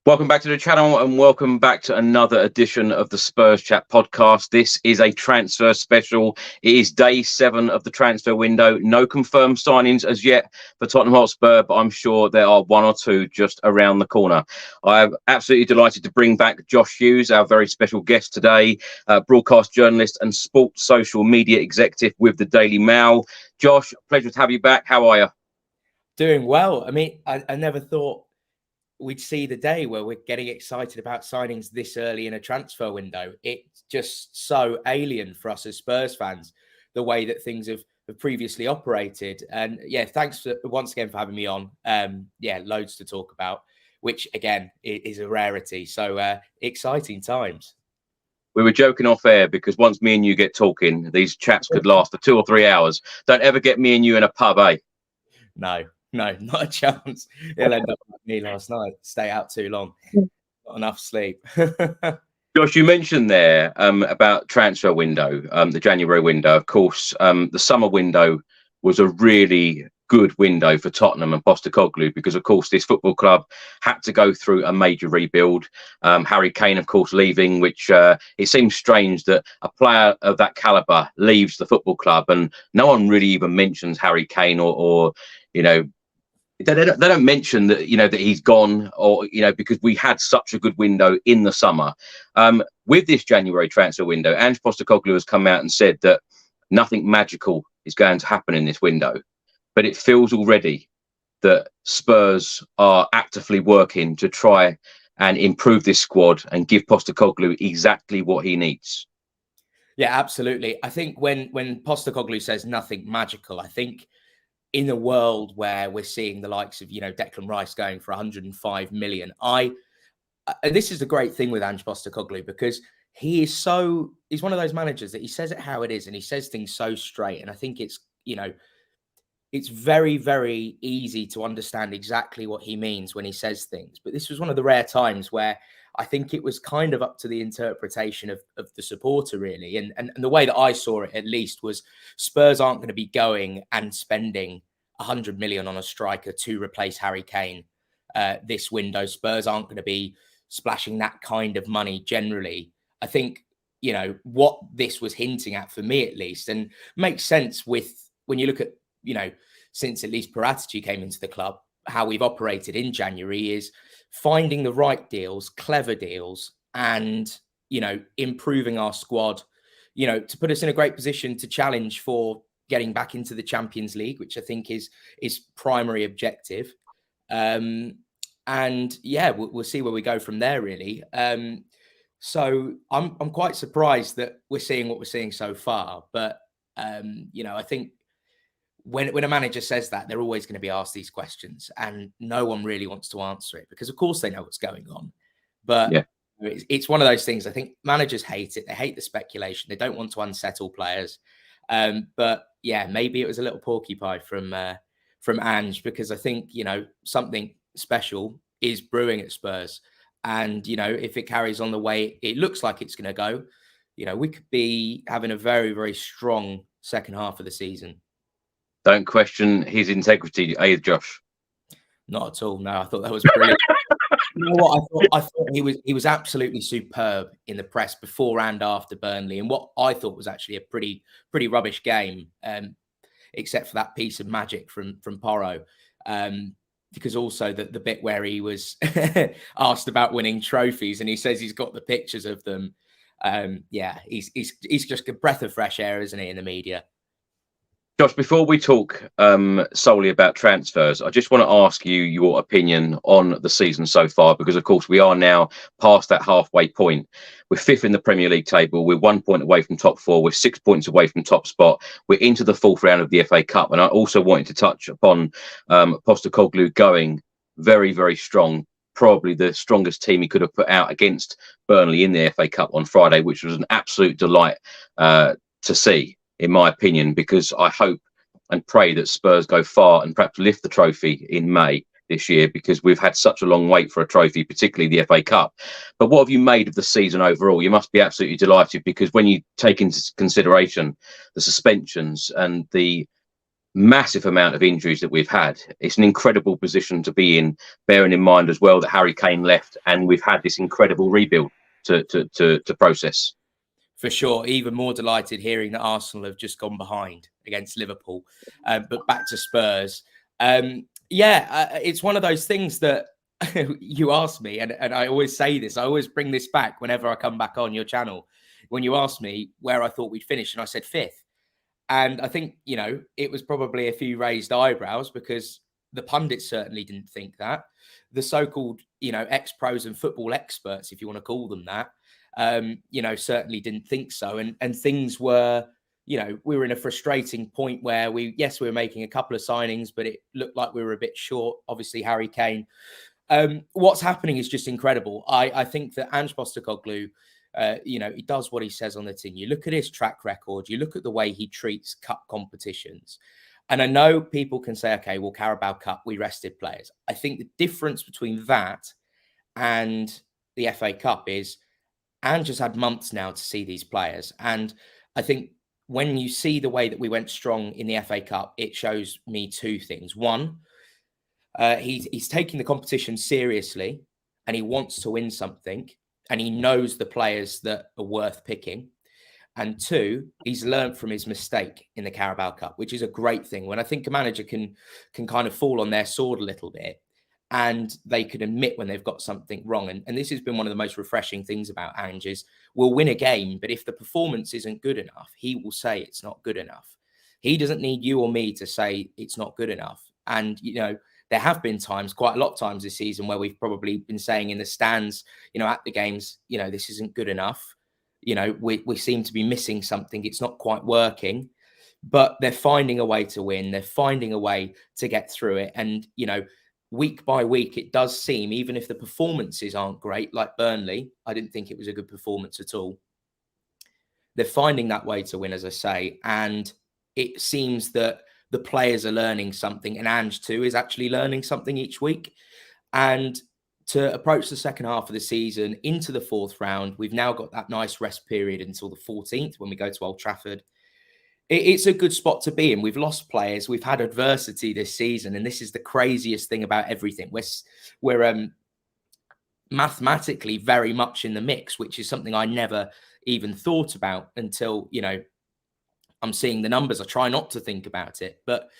Welcome back to the channel and welcome back to another edition of the Spurs Chat Podcast. This is a transfer special. It is day 7 of the transfer window. No confirmed signings as yet for Tottenham Hotspur, but I'm sure there are 1 or 2 just around the corner. I'm absolutely delighted to bring back Josh Hughes, our very special guest today, broadcast journalist and sports social media executive with the Daily Mail. Josh, pleasure to have you back. How are you? Doing well. I mean, I never thought we'd see the day where we're getting excited about signings this early in a transfer window. It's just so alien for us as Spurs fans, the way that things have previously operated. And yeah, thanks once again for having me on. Loads to talk about, which again is a rarity. So exciting times. We were joking off air because once me and you get talking, these chats could last for 2 or 3 hours. Don't ever get me and you in a pub, eh? No, not a chance. He'll end up like me last night. Stay out too long. Not enough sleep. Josh, you mentioned there about transfer window, the January window. Of course, the summer window was a really good window for Tottenham and Postecoglou because, of course, this football club had to go through a major rebuild. Harry Kane, of course, leaving, which it seems strange that a player of that calibre leaves the football club and no one really even mentions Harry Kane or you know, they don't mention that, you know, that he's gone or, you know, because we had such a good window in the summer. With this January transfer window, Ange Postecoglou has come out and said that nothing magical is going to happen in this window. But it feels already that Spurs are actively working to try and improve this squad and give Postecoglou exactly what he needs. Yeah, absolutely. I think when Postecoglou says nothing magical, I think in a world where we're seeing the likes of, you know, Declan Rice going for 105 million, this is the great thing with Ange Postecoglou because he's one of those managers that he says it how it is and he says things so straight. And I think it's, you know, it's very, very easy to understand exactly what he means when he says things. But this was one of the rare times where I think it was kind of up to the interpretation of the supporter, really. And the way that I saw it, at least, was Spurs aren't going to be going and spending 100 million on a striker to replace Harry Kane this window. Spurs aren't going to be splashing that kind of money generally. I think, you know, what this was hinting at, for me at least, and makes sense with when you look at, you know, since at least Paratici came into the club, how we've operated in January is finding the right deals, clever deals, and, you know, improving our squad, you know, to put us in a great position to challenge for getting back into the Champions League, which I think is primary objective. And yeah, we'll see where we go from there, really. So I'm quite surprised that we're seeing what we're seeing so far. But, you know, I think when a manager says that, they're always going to be asked these questions and no one really wants to answer it because, of course, they know what's going on. But yeah, it's one of those things. I think managers hate it. They hate the speculation. They don't want to unsettle players. But yeah, maybe it was a little porcupine from Ange because I think, you know, something special is brewing at Spurs. And, you know, if it carries on the way it looks like it's going to go, you know, we could be having a very, very strong second half of the season. Don't question his integrity, eh, Josh? Not at all. No, I thought that was brilliant. You know what? I thought he was absolutely superb in the press before and after Burnley, and what I thought was actually a pretty rubbish game, except for that piece of magic from Porro. Because also the bit where he was asked about winning trophies, and he says he's got the pictures of them. Yeah, he's just a breath of fresh air, isn't he, in the media? Josh, before we talk solely about transfers, I just want to ask you your opinion on the season so far, because, of course, we are now past that halfway point. We're 5th in the Premier League table. We're 1 point away from top 4. We're 6 points away from top spot. We're into the 4th round of the FA Cup. And I also wanted to touch upon Postecoglou going very, very strong. Probably the strongest team he could have put out against Burnley in the FA Cup on Friday, which was an absolute delight to see, in my opinion, because I hope and pray that Spurs go far and perhaps lift the trophy in May this year, because we've had such a long wait for a trophy, particularly the FA Cup. But what have you made of the season overall? You must be absolutely delighted, because when you take into consideration the suspensions and the massive amount of injuries that we've had. It's an incredible position to be in, bearing in mind as well that Harry Kane left, and we've had this incredible rebuild to process. For sure. Even more delighted hearing that Arsenal have just gone behind against Liverpool. But back to Spurs. It's one of those things that you ask me, and I always say this, I always bring this back whenever I come back on your channel. When you asked me where I thought we'd finish, and I said 5th. And I think, it was probably a few raised eyebrows because the pundits certainly didn't think that. The so-called, ex-pros and football experts, if you want to call them that, certainly didn't think so. And things were, we were in a frustrating point where we were making a couple of signings, but it looked like we were a bit short. Obviously, Harry Kane. What's happening is just incredible. I think that Ange Postecoglou, he does what he says on the tin. You look at his track record, you look at the way he treats cup competitions. And I know people can say, okay, well, Carabao Cup, we rested players. I think the difference between that and the FA Cup is Ange has had months now to see these players. And I think when you see the way that we went strong in the FA Cup, it shows me 2 things. One, he's taking the competition seriously and he wants to win something. And he knows the players that are worth picking. And 2, he's learned from his mistake in the Carabao Cup, which is a great thing. When I think a manager can kind of fall on their sword a little bit and they can admit when they've got something wrong. And this has been one of the most refreshing things about Ange is we'll win a game, but if the performance isn't good enough, he will say it's not good enough. He doesn't need you or me to say it's not good enough. And, there have been times, quite a lot of times this season, where we've probably been saying in the stands, at the games, this isn't good enough. We seem to be missing something. It's not quite working, but they're finding a way to win. They're finding a way to get through it. And, week by week, it does seem, even if the performances aren't great, like Burnley, I didn't think it was a good performance at all. They're finding that way to win, as I say. And it seems that the players are learning something, and Ange too is actually learning something each week. And to approach the second half of the season into the 4th round, we've now got that nice rest period until the 14th when we go to Old Trafford. It's a good spot to be in. We've lost players. We've had adversity this season. And this is the craziest thing about everything. We're mathematically very much in the mix, which is something I never even thought about until, I'm seeing the numbers. I try not to think about it. But,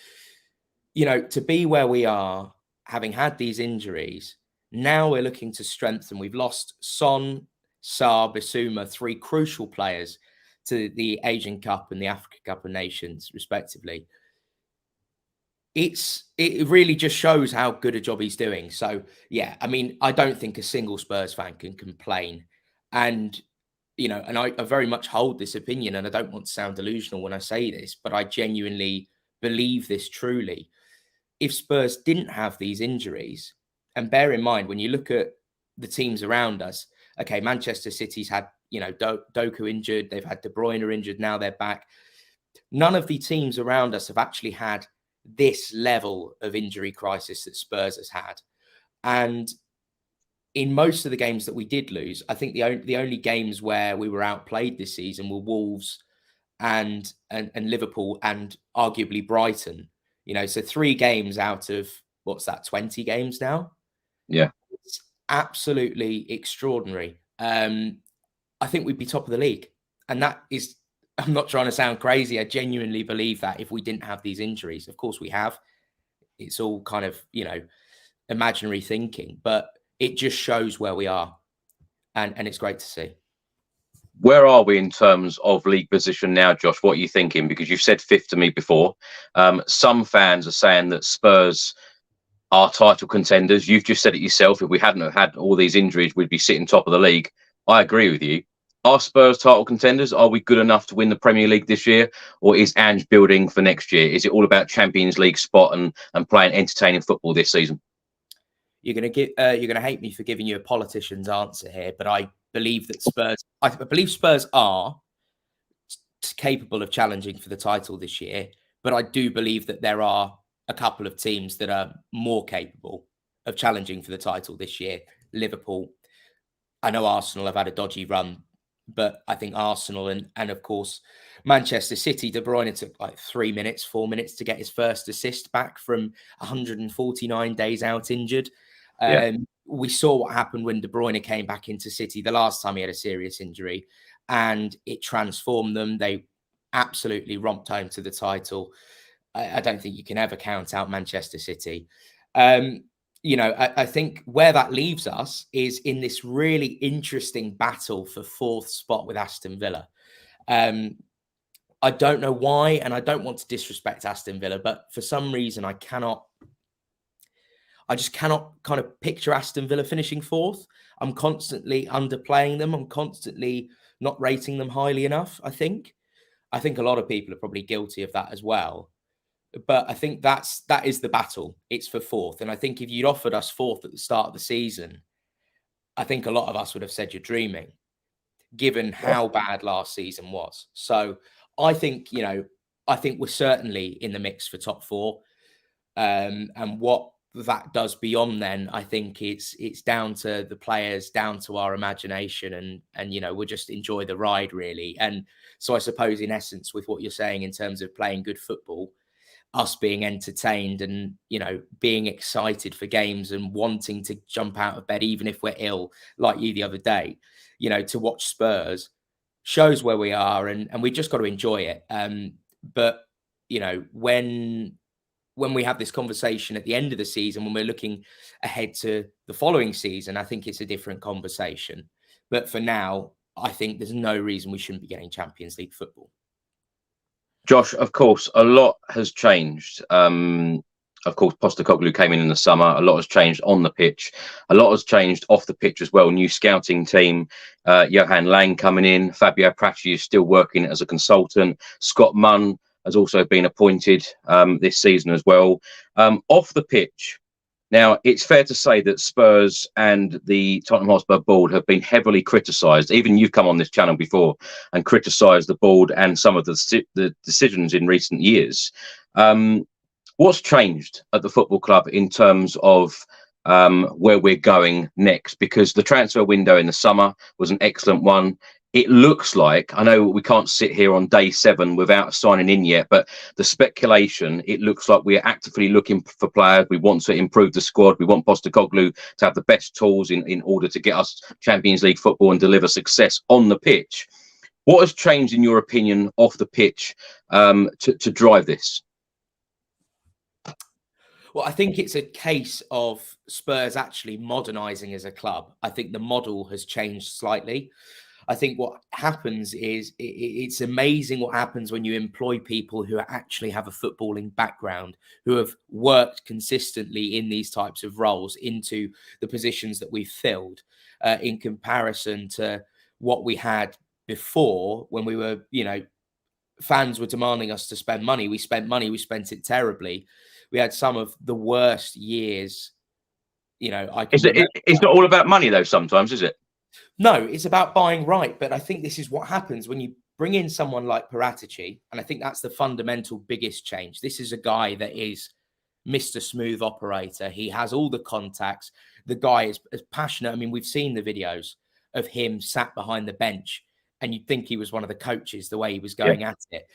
to be where we are, having had these injuries, now we're looking to strengthen. We've lost Son, Sarr, Bissouma, 3 crucial players to the Asian Cup and the Africa Cup of Nations, respectively. It really just shows how good a job he's doing. So, I don't think a single Spurs fan can complain. And, and I very much hold this opinion, and I don't want to sound delusional when I say this, but I genuinely believe this truly. If Spurs didn't have these injuries, and bear in mind, when you look at the teams around us, okay, Manchester City's had, Doku injured, they've had De Bruyne injured, now they're back. None of the teams around us have actually had this level of injury crisis that Spurs has had. And in most of the games that we did lose, I think the only games where we were outplayed this season were Wolves and Liverpool and arguably Brighton. So 3 games out of, 20 games now? Yeah. It's absolutely extraordinary. I think we'd be top of the league. And that is, I'm not trying to sound crazy. I genuinely believe that if we didn't have these injuries. Of course we have. It's all kind of, imaginary thinking. But it just shows where we are. And it's great to see. Where are we in terms of league position now, Josh? What are you thinking? Because you've said 5th to me before. Some fans are saying that Spurs are title contenders. You've just said it yourself. If we hadn't have had all these injuries, we'd be sitting top of the league. I agree with you. Are Spurs title contenders? Are we good enough to win the Premier League this year? Or is Ange building for next year? Is it all about Champions League spot and playing entertaining football this season? You're going to hate me for giving you a politician's answer here, but I believe that Spurs are capable of challenging for the title this year. But I do believe that there are a couple of teams that are more capable of challenging for the title this year. Liverpool. I know Arsenal have had a dodgy run But I think Arsenal and of course Manchester City, De Bruyne took like 4 minutes to get his first assist back from 149 days out injured. We saw what happened when De Bruyne came back into City the last time he had a serious injury, and it transformed them. They absolutely romped home to the title. I don't think you can ever count out Manchester City. I think where that leaves us is in this really interesting battle for 4th spot with Aston Villa. I don't know why, and I don't want to disrespect Aston Villa, but for some reason I just cannot kind of picture Aston Villa finishing 4th. I'm constantly underplaying them. I'm constantly not rating them highly enough, I think. I think a lot of people are probably guilty of that as well. But I think that is the battle. It's for 4th. And I think if you'd offered us 4th at the start of the season, I think a lot of us would have said you're dreaming, given how bad last season was. So I think we're certainly in the mix for top 4. And what that does beyond then, I think it's down to the players, down to our imagination, and we'll just enjoy the ride, really. And so I suppose in essence, with what you're saying in terms of playing good football, us being entertained and, being excited for games and wanting to jump out of bed, even if we're ill, like you the other day, to watch Spurs shows where we are, and we just got to enjoy it. But, when we have this conversation at the end of the season, when we're looking ahead to the following season, I think it's a different conversation. But for now, I think there's no reason we shouldn't be getting Champions League football. Josh, of course, a lot has changed. Of course, Postecoglou came in the summer. A lot has changed on the pitch. A lot has changed off the pitch as well. New scouting team. Johan Lang coming in. Fabio Pracci is still working as a consultant. Scott Munn has also been appointed this season as well. Off the pitch, now, it's fair to say that Spurs and the Tottenham Hotspur board have been heavily criticised. Even you've come on this channel before and criticised the board and some of the decisions in recent years. What's changed at the football club in terms of where we're going next? Because the transfer window in the summer was an excellent one. It looks like, I know we can't sit here on day 7 without signing in yet, but the speculation, it looks like we're actively looking for players. We want to improve the squad. We want Postecoglou to have the best tools in order to get us Champions League football and deliver success on the pitch. What has changed, in your opinion, off the pitch to drive this? Well, I think it's a case of Spurs actually modernising as a club. I think the model has changed slightly. I think what happens is it's amazing what happens when you employ people who actually have a footballing background, who have worked consistently in these types of roles into the positions that we've filled, in comparison to what we had before when we were, fans were demanding us to spend money. We spent money. We spent it terribly. We had some of the worst years, It's not all about money, though, sometimes, is it? No, it's about buying right. But I think this is what happens when you bring in someone like Paratici. And I think that's the fundamental biggest change. This is a guy that is Mr. Smooth Operator. He has all the contacts. The guy is passionate. I mean, we've seen the videos of him sat behind the bench and you'd think he was one of the coaches, the way he was going at it.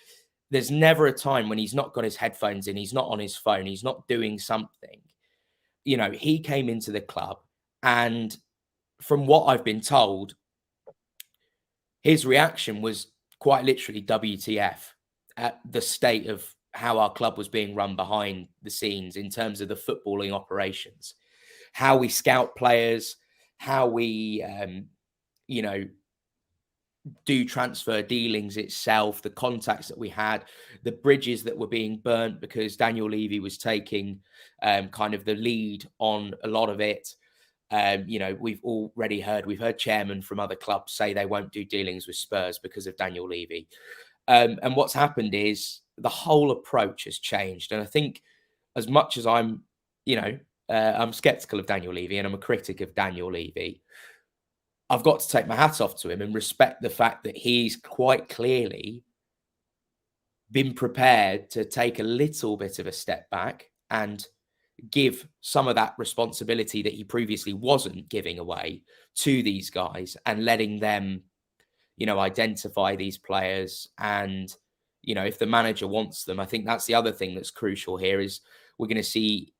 There's never a time when he's not got his headphones in, he's not on his phone, he's not doing something. He came into the club, and from what I've been told, his reaction was quite literally WTF at the state of how our club was being run behind the scenes in terms of the footballing operations, how we scout players, how we, do transfer dealings itself, the contacts that we had, the bridges that were being burnt because Daniel Levy was taking kind of the lead on a lot of it. We've heard chairmen from other clubs say they won't do dealings with Spurs because of Daniel Levy. And what's happened is the whole approach has changed. And I think as much as I'm skeptical of Daniel Levy and I'm a critic of Daniel Levy, I've got to take my hat off to him and respect the fact that he's quite clearly been prepared to take a little bit of a step back and give some of that responsibility that he previously wasn't giving away to these guys and letting them, identify these players. And, if the manager wants them, I think that's the other thing that's crucial here is we're going to see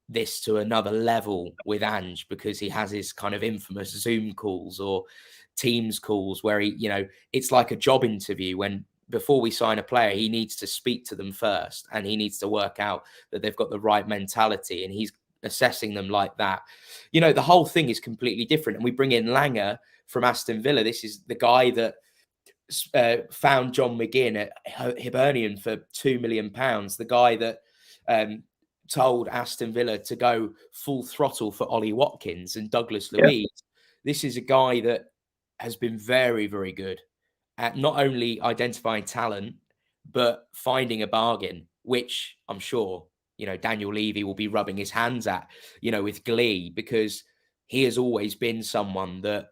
this to another level with Ange, because he has his kind of infamous Zoom calls or Teams calls where it's like a job interview when before we sign a player, he needs to speak to them first and he needs to work out that they've got the right mentality, and he's assessing them like that. The whole thing is completely different. And we bring in Langer from Aston Villa. This is the guy that found John McGinn at Hibernian for £2 million. The guy that told Aston Villa to go full throttle for Ollie Watkins and Douglas Luiz. This is a guy that has been very, very good at not only identifying talent, but finding a bargain, which I'm sure, Daniel Levy will be rubbing his hands at, with glee, because he has always been someone that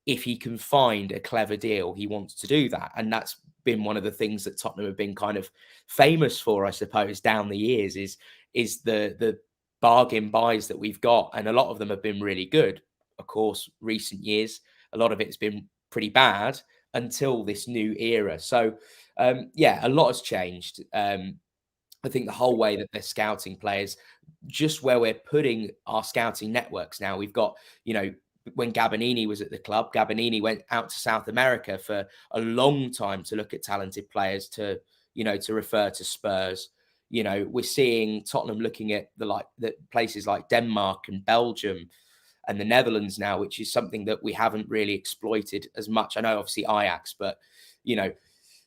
if he can find a clever deal, he wants to do that. And that's been one of the things that Tottenham have been kind of famous for, I suppose, down the years is the bargain buys that we've got. And a lot of them have been really good. Of course, recent years, a lot of it's been pretty bad until this new era. So, a lot has changed. I think the whole way that they're scouting players, just where we're putting our scouting networks now, we've got, when Gabonini was at the club, Gabonini went out to South America for a long time to look at talented players to refer to Spurs. We're seeing Tottenham looking at the places like Denmark and Belgium and the Netherlands now, which is something that we haven't really exploited as much. I know obviously Ajax, but,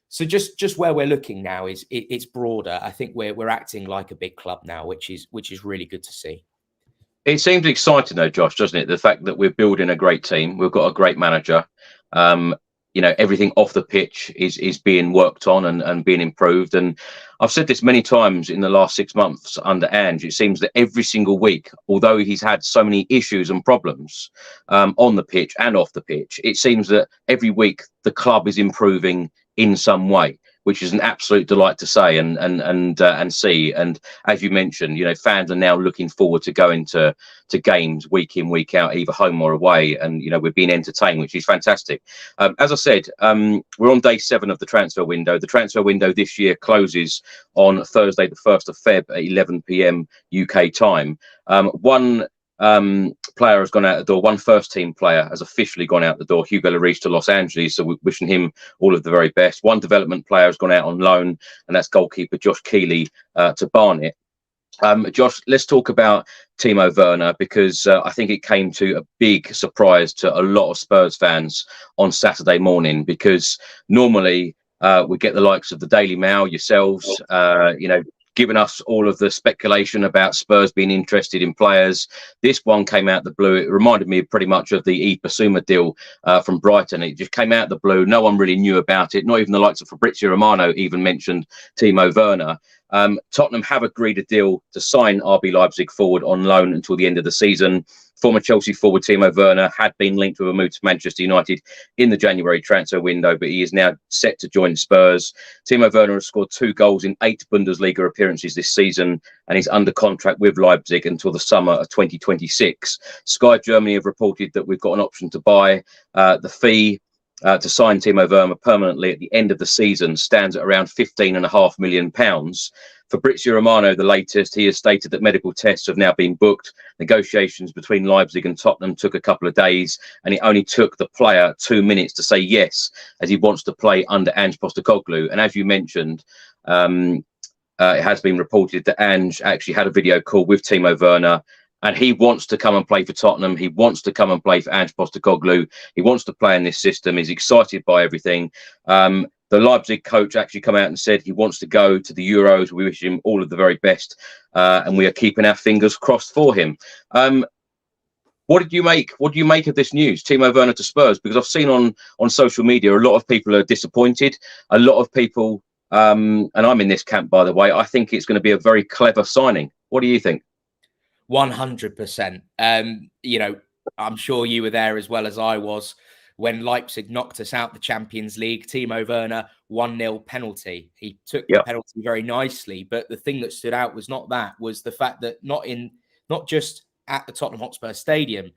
so just where we're looking now it's broader. I think we're acting like a big club now, which is really good to see. It seems exciting though, Josh, doesn't it? The fact that we're building a great team, we've got a great manager. Everything off the pitch is being worked on and being improved. And I've said this many times in the last 6 months under Ange. It seems that every single week, although he's had so many issues and problems on the pitch and off the pitch, it seems that every week the club is improving in some way, which is an absolute delight to say and see. And as you mentioned, fans are now looking forward to going to games week in, week out, either home or away. And, we're being entertained, which is fantastic. As I said, we're on day 7 of the transfer window. The transfer window this year closes on Thursday, the 1st of Feb at 11 p.m. UK time. One player has gone out the door. One first team player has officially gone out the door, Hugo Lloris to Los Angeles. So we're wishing him all of the very best. One development player has gone out on loan, and that's goalkeeper Josh Keeley to Barnet. Josh, let's talk about Timo Werner, because I think it came to a big surprise to a lot of Spurs fans on Saturday morning, because normally we get the likes of the Daily Mail, yourselves, giving us all of the speculation about Spurs being interested in players. This one came out the blue. It reminded me pretty much of the Basuma deal from Brighton. It just came out the blue. No one really knew about it. Not even the likes of Fabrizio Romano even mentioned Timo Werner. Tottenham have agreed a deal to sign RB Leipzig forward on loan until the end of the season. Former Chelsea forward Timo Werner had been linked with a move to Manchester United in the January transfer window, but he is now set to join Spurs. Timo Werner has scored 2 goals in 8 Bundesliga appearances this season, and he's under contract with Leipzig until the summer of 2026. Sky Germany have reported that we've got an option to buy. The fee to sign Timo Werner permanently at the end of the season stands at around £15.5 million. Fabrizio Romano, the latest, he has stated that medical tests have now been booked. Negotiations between Leipzig and Tottenham took a couple of days, and it only took the player 2 minutes to say yes, as he wants to play under Ange Postecoglou. And as you mentioned, it has been reported that Ange actually had a video call with Timo Werner, and he wants to come and play for Tottenham. He wants to come and play for Ange Postecoglou. He wants to play in this system. He's excited by everything. The Leipzig coach actually come out and said he wants to go to the Euros. We wish him all of the very best, and we are keeping our fingers crossed for him. What do you make of this news, Timo Werner to Spurs? Because I've seen on social media a lot of people are disappointed. A lot of people, and I'm in this camp, by the way, I think it's going to be a very clever signing. What do you think? 100%. I'm sure you were there as well as I was when Leipzig knocked us out the Champions League. Timo Werner, 1-0 penalty. He took the penalty very nicely, but the thing that stood out was not that, was the fact that not just at the Tottenham Hotspur Stadium,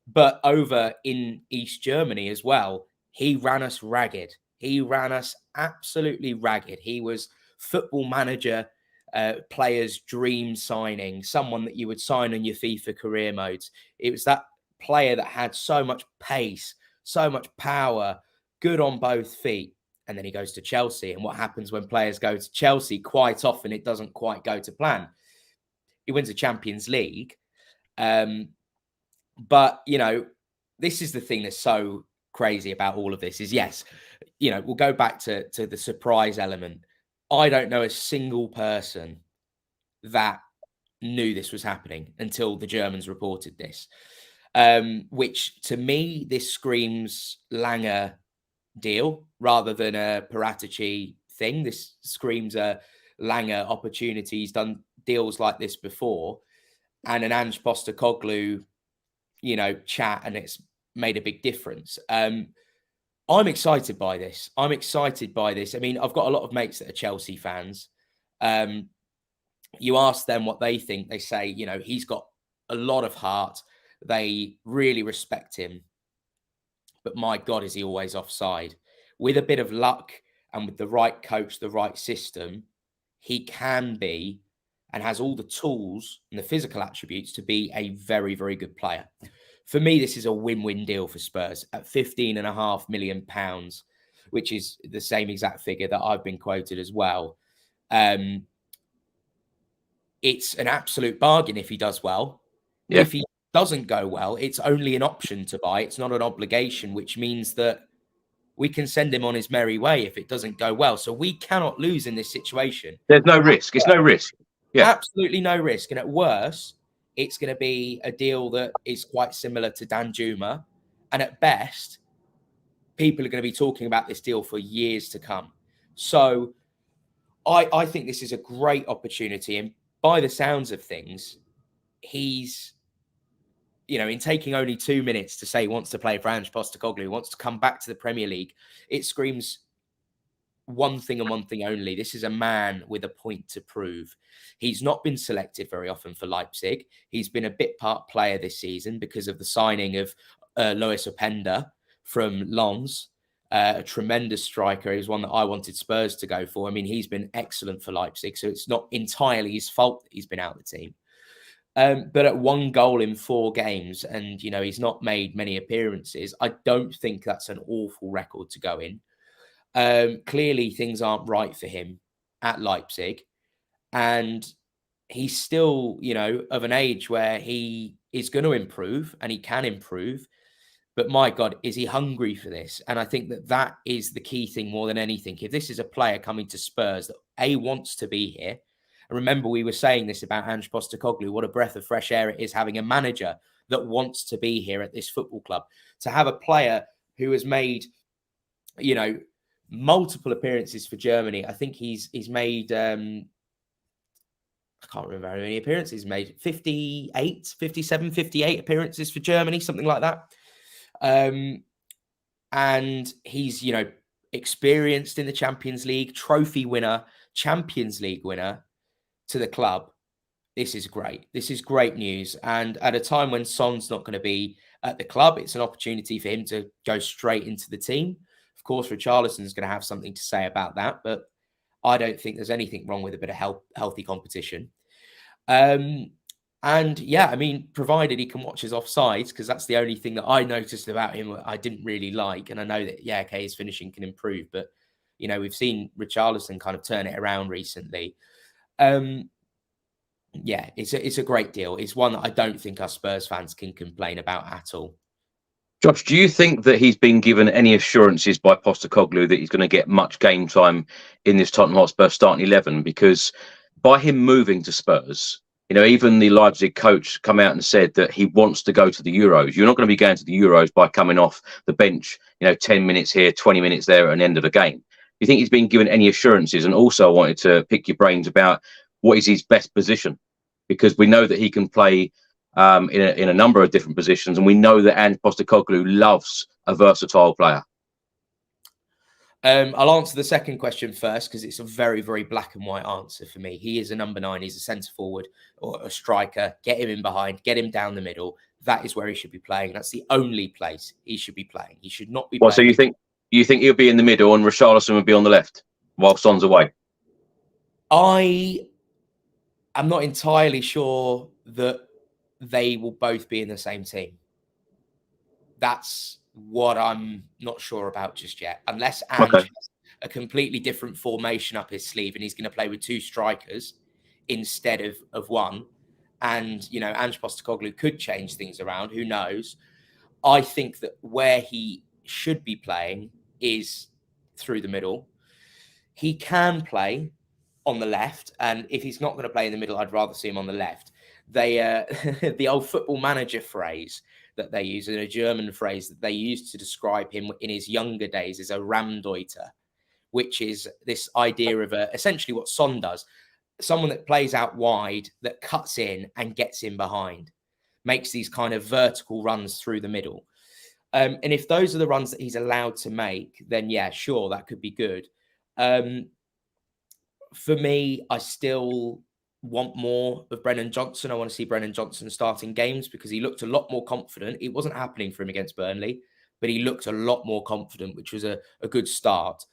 but over in East Germany as well, he ran us ragged. He ran us absolutely ragged. He was football manager, player's dream signing, someone that you would sign on your FIFA career modes. It was that player that had so much pace, so much power, good on both feet. And then he goes to Chelsea. And what happens when players go to Chelsea? Quite often, it doesn't quite go to plan. He wins a Champions League. But, you know, this is the thing that's so crazy about all of this is, yes, you know, we'll go back to the surprise element. I don't know a single person that knew this was happening until the Germans reported this, which to me, this screams Langer deal rather than a Paratici thing. This screams a Langer opportunity. He's done deals like this before, and an Ange Postecoglou, you know, chat, and it's made a big difference. I'm excited by this. I mean, I've got a lot of mates that are Chelsea fans. You ask them what they think. They say, you know, he's got a lot of heart. They really respect him. But my God, is he always offside? With a bit of luck and with the right coach, the right system, he can be and has all the tools and the physical attributes to be a very, very good player. For me, this is a win-win deal for Spurs at £15.5 million, which is the same exact figure that I've been quoted as well. It's an absolute bargain if he does well. Yeah. If he doesn't go well, it's only an option to buy. It's not an obligation, which means that we can send him on his merry way if it doesn't go well. So we cannot lose in this situation. There's no risk. It's no risk. Yeah, absolutely no risk. And at worst, it's going to be a deal that is quite similar to Danjuma. And at best, people are going to be talking about this deal for years to come. So I think this is a great opportunity. And by the sounds of things, he's, you know, in taking only 2 minutes to say he wants to play for Ange Postecoglou, wants to come back to the Premier League, it screams one thing and one thing only. This is a man with a point to prove. He's not been selected very often for Leipzig. He's been a bit part player this season because of the signing of Lois Openda from Lens, a tremendous striker. He was one that I wanted Spurs to go for. I mean, he's been excellent for Leipzig, so it's not entirely his fault that he's been out of the team. But at 1 goal in 4 games, and, you know, he's not made many appearances, I don't think that's an awful record to go in. Clearly, things aren't right for him at Leipzig. And he's still, you know, of an age where he is going to improve and he can improve. But my God, is he hungry for this? And I think that that is the key thing more than anything. If this is a player coming to Spurs that wants to be here, and remember we were saying this about Ange Postecoglou, what a breath of fresh air it is having a manager that wants to be here at this football club. To have a player who has made, you know, multiple appearances for Germany. I think he's made, I can't remember how many appearances he's made, 58, 57, 58 appearances for Germany, something like that. And he's, you know, experienced in the Champions League, trophy winner, Champions League winner to the club. This is great. This is great news. And at a time when Son's not going to be at the club, it's an opportunity for him to go straight into the team. Of course, Richarlison is going to have something to say about that, but I don't think there's anything wrong with a bit of healthy competition. And yeah, I mean, provided he can watch his offsides, because that's the only thing that I noticed about him I didn't really like. And I know that, yeah, okay, his finishing can improve, but, you know, we've seen Richarlison kind of turn it around recently. Yeah, it's a great deal. It's one that I don't think us Spurs fans can complain about at all. Josh, do you think that he's been given any assurances by Postecoglou that he's going to get much game time in this Tottenham Hotspur starting 11? Because by him moving to Spurs, you know, even the Leipzig coach come out and said that he wants to go to the Euros. You're not going to be going to the Euros by coming off the bench, you know, 10 minutes here, 20 minutes there at the end of the game. Do you think he's been given any assurances? And also I wanted to pick your brains about what is his best position? Because we know that he can play in a number of different positions, and we know that Ange Postecoglou loves a versatile player. I'll answer the second question first, because it's a very, very black and white answer for me. He is a number 9. He's a centre forward or a striker. Get him in behind, get him down the middle. That is where he should be playing. That's the only place he should be playing. He should not be playing. So you think You think he'll be in the middle and Richarlison will be on the left while Son's away? I'm not entirely sure that they will both be in the same team. That's what I'm not sure about just yet. Unless Ange has a completely different formation up his sleeve and he's going to play with 2 strikers instead of one. And, you know, Ange Postecoglou could change things around. Who knows? I think that where he should be playing is through the middle. He can play on the left. And if he's not going to play in the middle, I'd rather see him on the left. They, the old Football Manager phrase that they use, and a German phrase that they used to describe him in his younger days, is a Ramdeuter, which is this idea of essentially what Son does. Someone that plays out wide, that cuts in and gets in behind, makes these kind of vertical runs through the middle. And if those are the runs that he's allowed to make, then yeah, sure, that could be good. For me, I still want more of Brennan Johnson. I want to see Brennan Johnson starting games because he looked a lot more confident. It wasn't happening for him against Burnley, but he looked a lot more confident, which was a good start.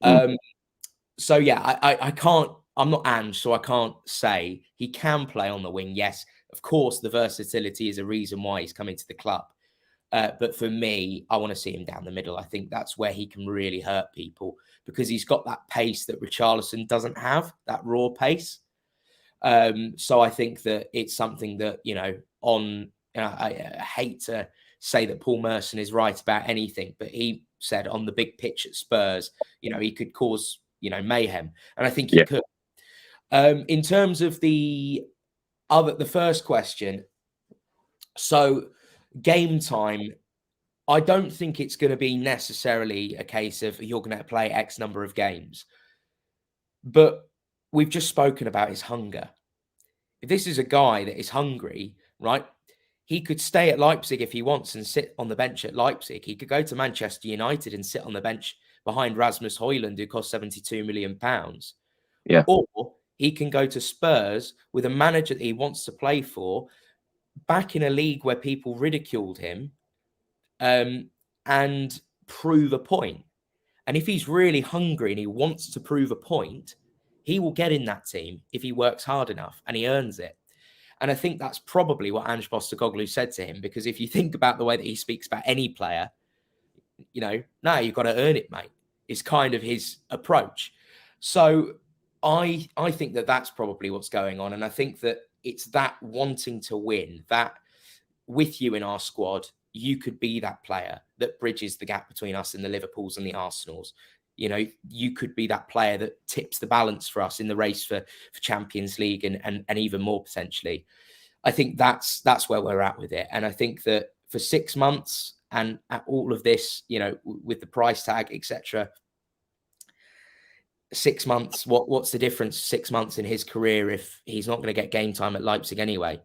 So yeah, I can't, I'm not Ange, so I can't say. He can play on the wing. Yes, of course, the versatility is a reason why he's coming to the club. But for me, I want to see him down the middle. I think that's where he can really hurt people because he's got that pace that Richarlison doesn't have, that raw pace. So I think that it's something that, you know, I hate to say that Paul Merson is right about anything, but he said on the big pitch at Spurs, you know, he could cause, you know, mayhem. And I think he could. In terms of the first question, so game time, I don't think it's going to be necessarily a case of you're going to play X number of games, but we've just spoken about his hunger. If this is a guy that is hungry, right, he could stay at Leipzig if he wants and sit on the bench at Leipzig. He could go to Manchester United and sit on the bench behind Rasmus Højlund, who cost £72 million. Yeah. Or he can go to Spurs with a manager that he wants to play for, back in a league where people ridiculed him, and prove a point. And if he's really hungry and he wants to prove a point, he will get in that team if he works hard enough and he earns it. And I think that's probably what Ange Postecoglou said to him, because if you think about the way that he speaks about any player, you know, no, you've got to earn it, mate. It's kind of his approach. So I think that that's probably what's going on. And I think that it's that wanting to win, that with you in our squad, you could be that player that bridges the gap between us and the Liverpools and the Arsenals. You know, you could be that player that tips the balance for us in the race for Champions League and even more potentially. I think that's where we're at with it. And I think that for 6 months and at all of this, you know, with the price tag, etc., 6 months, what's the difference 6 months in his career if he's not going to get game time at Leipzig anyway?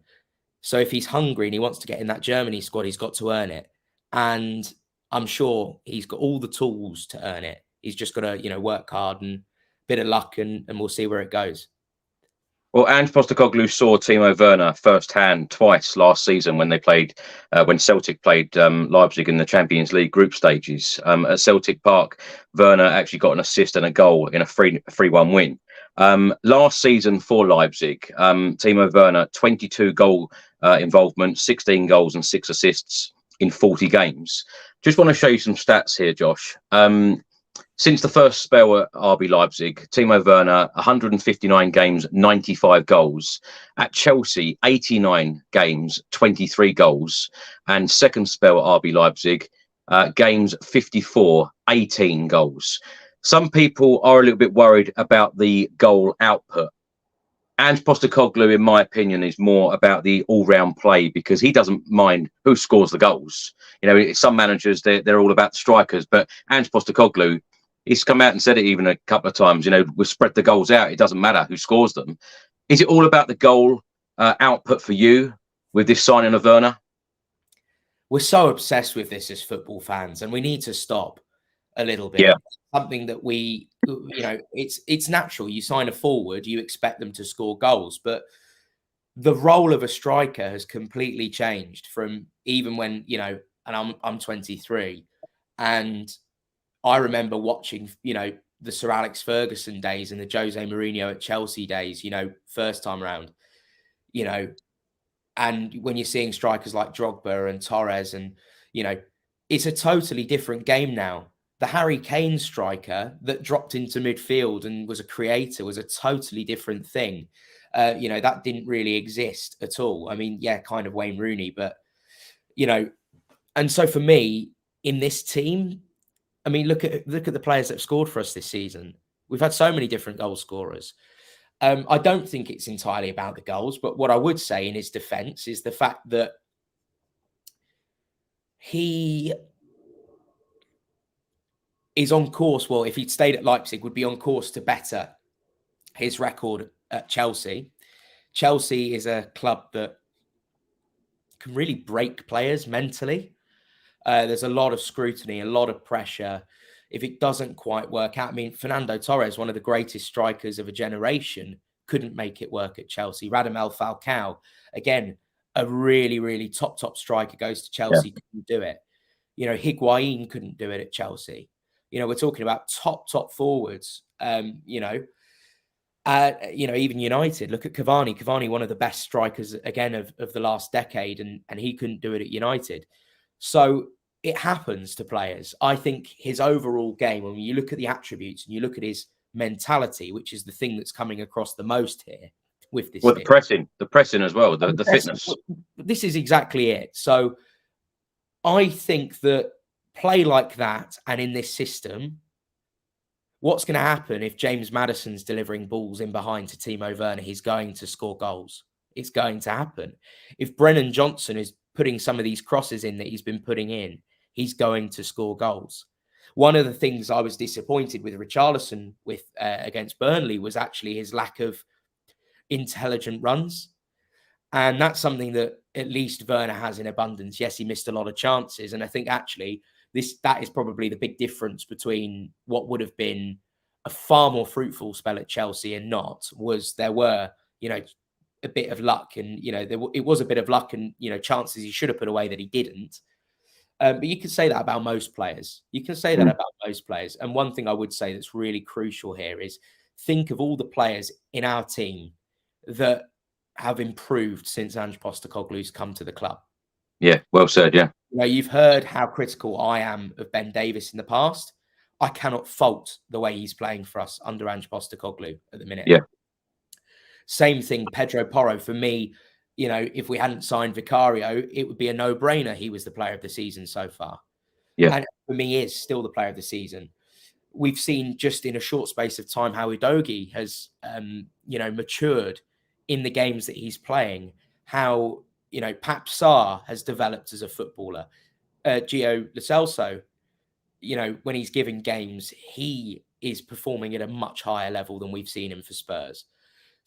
So if he's hungry and he wants to get in that Germany squad, he's got to earn it. And I'm sure he's got all the tools to earn it. He's just got to, you know, work hard and a bit of luck, and we'll see where it goes. Well, Ange Postecoglou saw Timo Werner firsthand twice last season when they played, when Celtic played Leipzig in the Champions League group stages. At Celtic Park, Werner actually got an assist and a goal in a 3-1 win. Last season for Leipzig, Timo Werner, 22 goal involvement, 16 goals and 6 assists in 40 games. Just want to show you some stats here, Josh. Since the first spell at RB Leipzig, Timo Werner, 159 games, 95 goals. At Chelsea, 89 games, 23 goals. And second spell at RB Leipzig, games 54, 18 goals. Some people are a little bit worried about the goal output. Ange Postecoglou, in my opinion, is more about the all-round play because he doesn't mind who scores the goals. You know, some managers, they're all about the strikers, but Ange Postecoglou, he's come out and said it even a couple of times, you know, we'll spread the goals out. It doesn't matter who scores them. Is it all about the goal output for you with this signing of Werner? We're so obsessed with this as football fans, and we need to stop a little bit. Yeah. Something that we, you know, it's natural. You sign a forward, you expect them to score goals, but the role of a striker has completely changed from even when, you know, and I'm 23, and I remember watching, the Sir Alex Ferguson days and the Jose Mourinho at Chelsea days, first time round, and when you're seeing strikers like Drogba and Torres and, it's a totally different game now. The Harry Kane striker that dropped into midfield and was a creator was a totally different thing. That didn't really exist at all. I mean, yeah, kind of Wayne Rooney, but, and so for me in this team, I mean, look at the players that have scored for us this season. We've had so many different goal scorers. I don't think it's entirely about the goals, but what I would say in his defense is the fact that he is on course. Well, if he'd stayed at Leipzig, would be on course to better his record at Chelsea. Chelsea is a club that can really break players mentally. There's a lot of scrutiny, a lot of pressure. If it doesn't quite work out, I mean, Fernando Torres, one of the greatest strikers of a generation, couldn't make it work at Chelsea. Radamel Falcao, again, a really, really top striker, goes to Chelsea, couldn't do it. Higuain couldn't do it at Chelsea. We're talking about top forwards. Even United, look at Cavani. Cavani, one of the best strikers, again, of the last decade, and he couldn't do it at United. So it happens to players. I think his overall game, when you look at the attributes and you look at his mentality, which is the thing that's coming across the most here with this. Well, the pressing as well, the fitness. This is exactly it. So I think that play like that and in this system, what's going to happen if James Maddison's delivering balls in behind to Timo Werner? He's going to score goals. It's going to happen. If Brennan Johnson is putting some of these crosses in that he's been putting in, he's going to score goals. One of the things I was disappointed with Richarlison against Burnley was actually his lack of intelligent runs. And that's something that at least Werner has in abundance. Yes, he missed a lot of chances. And I think actually that is probably the big difference between what would have been a far more fruitful spell at Chelsea and not, was there were, a bit of luck, and it was a bit of luck and chances he should have put away that he didn't. But you can say that about most players. And one thing I would say that's really crucial here is think of all the players in our team that have improved since Ange Postecoglou's come to the club. Yeah, well said. Yeah, you've heard how critical I am of Ben Davies in the past. I cannot fault the way he's playing for us under Ange Postecoglou at the minute. Yeah. Same thing, Pedro Porro. For me, if we hadn't signed Vicario, it would be a no-brainer. He was the player of the season so far. Yeah. And for me, he is still the player of the season. We've seen just in a short space of time how Udogie has, matured in the games that he's playing, how, Pap Sarr has developed as a footballer. Gio Lo Celso, when he's given games, he is performing at a much higher level than we've seen him for Spurs.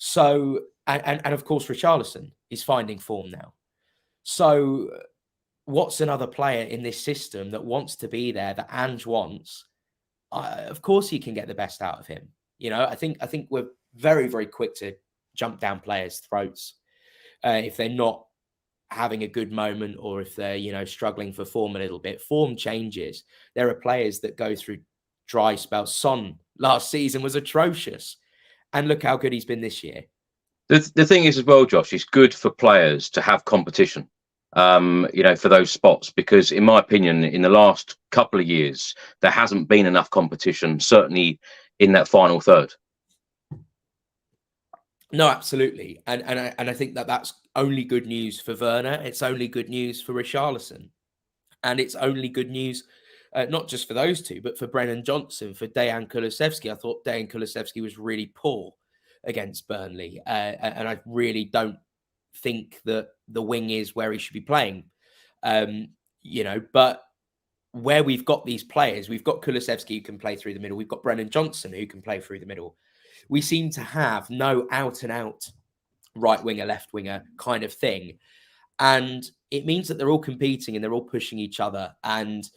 So, and of course, Richarlison is finding form now. So what's another player in this system that wants to be there, that Ange wants? Of course, he can get the best out of him. I think we're very, very quick to jump down players' throats if they're not having a good moment, or if they're, struggling for form a little bit. Form changes. There are players that go through dry spells. Son last season was atrocious. And look how good he's been this year. The thing is as well, Josh, it's good for players to have competition, for those spots, because in my opinion, in the last couple of years, there hasn't been enough competition, certainly in that final third. No, absolutely. And I think that's only good news for Werner. It's only good news for Richarlison. And it's only good news, not just for those two, but for Brennan Johnson, for Dejan Kulusevski. I thought Dejan Kulusevski was really poor against Burnley. And I really don't think that the wing is where he should be playing. But where we've got these players, we've got Kulusevski who can play through the middle. We've got Brennan Johnson who can play through the middle. We seem to have no out and out right winger, left winger kind of thing. And it means that they're all competing and they're all pushing each other. And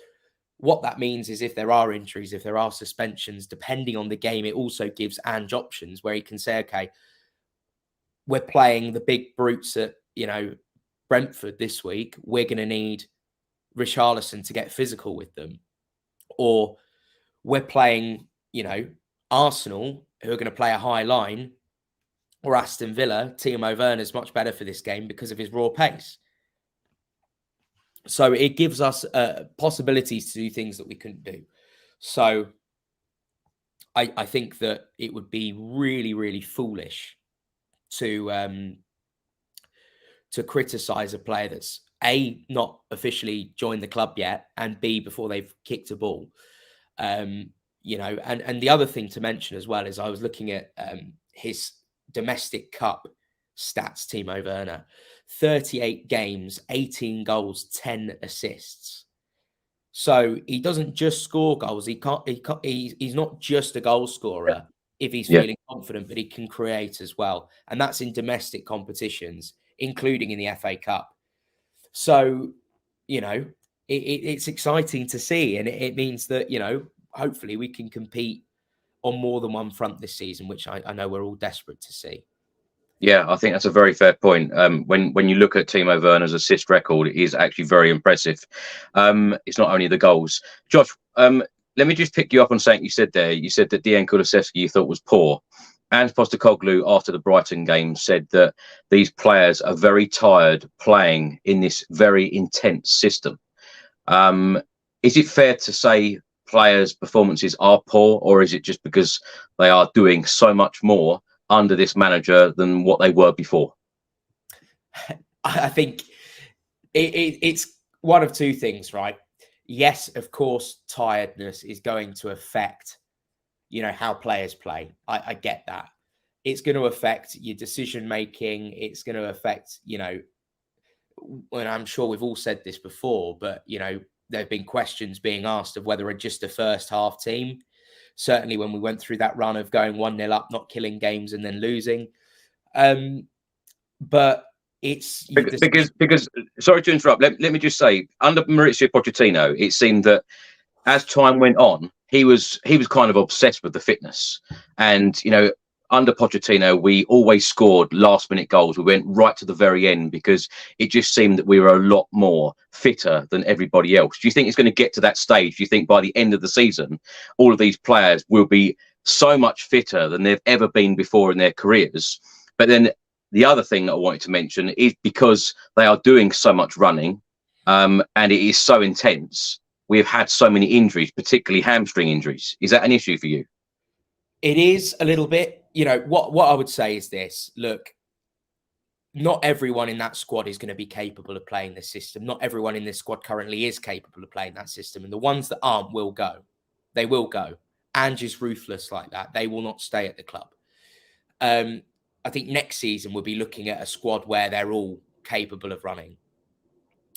what that means is if there are injuries, if there are suspensions, depending on the game, it also gives Ange options where he can say, okay, we're playing the big brutes at, Brentford this week. We're going to need Richarlison to get physical with them. Or we're playing, Arsenal, who are going to play a high line, or Aston Villa, Timo Werner is much better for this game because of his raw pace. So it gives us possibilities to do things that we couldn't do. So I think that it would be really, really foolish to criticize a player that's A, not officially joined the club yet, and B, before they've kicked a ball. And the other thing to mention as well is I was looking at his domestic cup stats, Timo Werner, 38 games, 18 goals, 10 assists. So he doesn't just score goals. He's not just a goal scorer if he's feeling confident, but he can create as well. And that's in domestic competitions, including in the FA Cup. So, it's exciting to see. And it means that, hopefully we can compete on more than one front this season, which I know we're all desperate to see. Yeah, I think that's a very fair point. When you look at Timo Werner's assist record, it is actually very impressive. It's not only the goals. Josh, let me just pick you up on something you said there. You said that Dejan Kulusevski you thought was poor. And Postecoglou, after the Brighton game, said that these players are very tired playing in this very intense system. Is it fair to say players' performances are poor, or is it just because they are doing so much more under this manager than what they were before? I think it's one of two things, right? Yes, of course, tiredness is going to affect, how players play. I get that. It's going to affect your decision making. It's going to affect, and I'm sure we've all said this before, but, there have been questions being asked of whether just a first half team. Certainly when we went through that run of going 1-0 up, not killing games and then losing. But it's... Because sorry to interrupt, let me just say, under Mauricio Pochettino, it seemed that as time went on, he was kind of obsessed with the fitness. And, under Pochettino, we always scored last-minute goals. We went right to the very end because it just seemed that we were a lot more fitter than everybody else. Do you think it's going to get to that stage? Do you think by the end of the season, all of these players will be so much fitter than they've ever been before in their careers? But then the other thing that I wanted to mention is because they are doing so much running and it is so intense, we've had so many injuries, particularly hamstring injuries. Is that an issue for you? It is a little bit. What I would say is this. Look, not everyone in that squad is going to be capable of playing this system. Not everyone in this squad currently is capable of playing that system. And the ones that aren't will go. They will go. Ange is ruthless like that. They will not stay at the club. I think next season we'll be looking at a squad where they're all capable of running.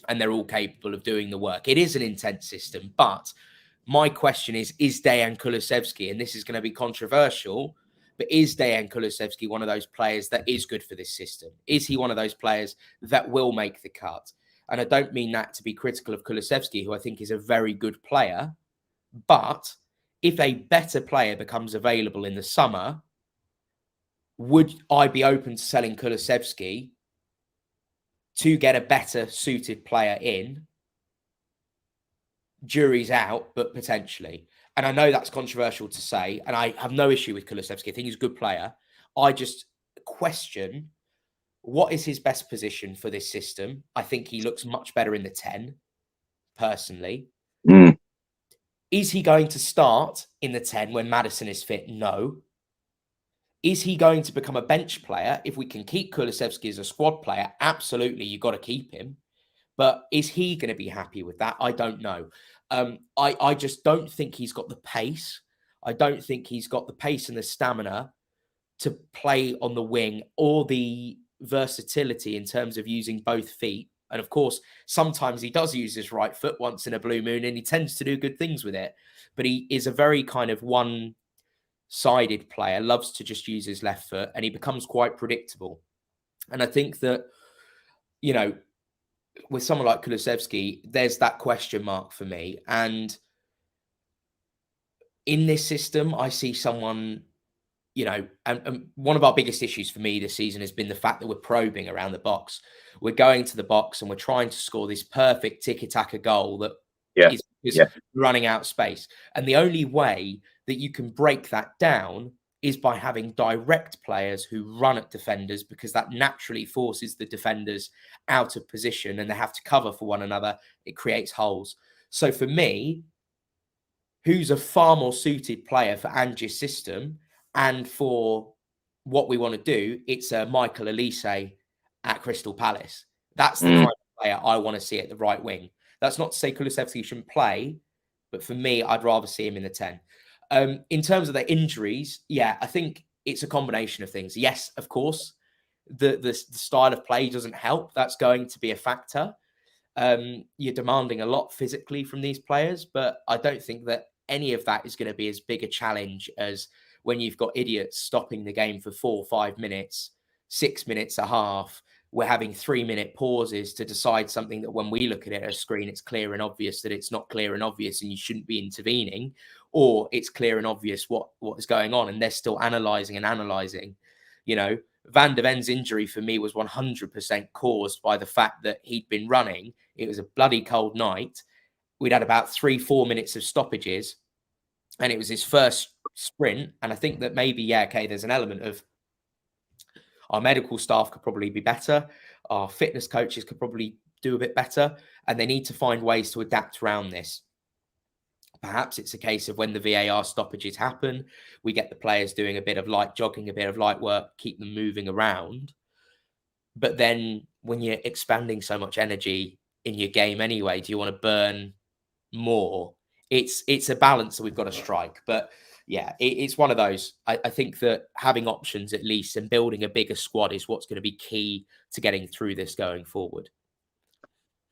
And they're all capable of doing the work. It is an intense system. But my question is Dejan Kulusevski, and this is going to be controversial, but is Dejan Kulusevski one of those players that is good for this system? Is he one of those players that will make the cut? And I don't mean that to be critical of Kulusevski, who I think is a very good player. But if a better player becomes available in the summer, would I be open to selling Kulusevski to get a better suited player in? Jury's out, but potentially. And I know that's controversial to say, and I have no issue with Kulusevski. I think he's a good player. I just question, what is his best position for this system? I think he looks much better in the 10, personally. Is he going to start in the 10 when Maddison is fit? No. Is he going to become a bench player? If we can keep Kulusevski as a squad player, absolutely, you've got to keep him. But is he going to be happy with that? I don't know. I just don't think he's got the pace. I don't think he's got the pace and the stamina to play on the wing, or the versatility in terms of using both feet. And of course, sometimes he does use his right foot once in a blue moon, and he tends to do good things with it. But he is a very kind of one-sided player, loves to just use his left foot, and he becomes quite predictable. And I think that, with someone like Kulusevski, there's that question mark for me. And in this system, I see someone, and one of our biggest issues for me this season has been the fact that we're probing around the box. We're going to the box and we're trying to score this perfect tiki-taka goal that Yeah. is running out of space. And the only way that you can break that down is by having direct players who run at defenders, because that naturally forces the defenders out of position and they have to cover for one another. It creates holes. So for me, who's a far more suited player for Angie's system and for what we want to do, it's Michael Elise at Crystal Palace. That's the kind of player I want to see at the right wing. That's not to say Kulusevski shouldn't play, but for me, I'd rather see him in the 10. In terms of the injuries, yeah, I think it's a combination of things. Yes, of course, the style of play doesn't help. That's going to be a factor. You're demanding a lot physically from these players, but I don't think that any of that is going to be as big a challenge as when you've got idiots stopping the game for 4 or 5 minutes, 6 minutes a half. We're having 3-minute pauses to decide something that when we look at it on a screen, it's clear and obvious that it's not clear and obvious and you shouldn't be intervening, or it's clear and obvious what is going on and they're still analysing. You know, Van de Ven's injury for me was 100% caused by the fact that he'd been running. It was a bloody cold night. We'd had about 3-4 minutes of stoppages and it was his first sprint. And I think that maybe, there's an element of our medical staff could probably be better. Our fitness coaches could probably do a bit better. And they need to find ways to adapt around this. Perhaps it's a case of when the VAR stoppages happen, we get the players doing a bit of light jogging, a bit of light work, keep them moving around. But then when you're expanding so much energy in your game anyway, do you want to burn more? It's a balance that we've got to strike. But yeah, it's one of those. I think that having options at least and building a bigger squad is what's going to be key to getting through this going forward.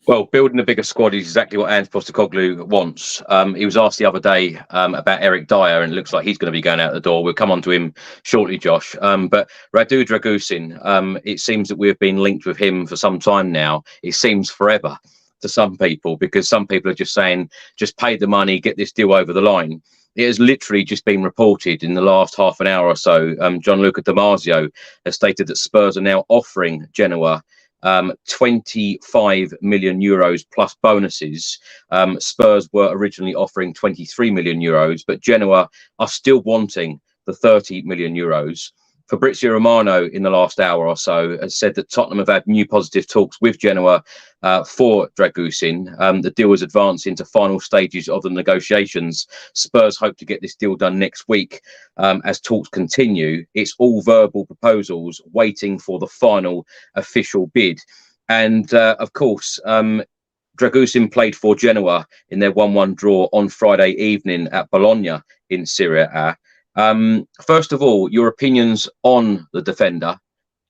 Well, building a bigger squad is exactly what Ange Postecoglou wants. He was asked the other day about Eric Dier, and it looks like he's going to be going out the door. We'll come on to him shortly, Josh. But Radu Dragusin, it seems that we've been linked with him for some time now. It seems forever to some people, because some people are just saying, just pay the money, get this deal over the line. It has literally just been reported in the last half an hour or so. Gianluca Damasio has stated that Spurs are now offering Genoa 25 million euros plus bonuses. Spurs were originally offering 23 million euros, but Genoa are still wanting the 30 million euros. Fabrizio Romano in the last hour or so has said that Tottenham have had new positive talks with Genoa for Dragusin. The deal is advancing to final stages of the negotiations. Spurs hope to get this deal done next week as talks continue. It's all verbal proposals waiting for the final official bid. And of course, Dragusin played for Genoa in their 1-1 draw on Friday evening at Bologna in Serie A. First of all, your opinions on the defender,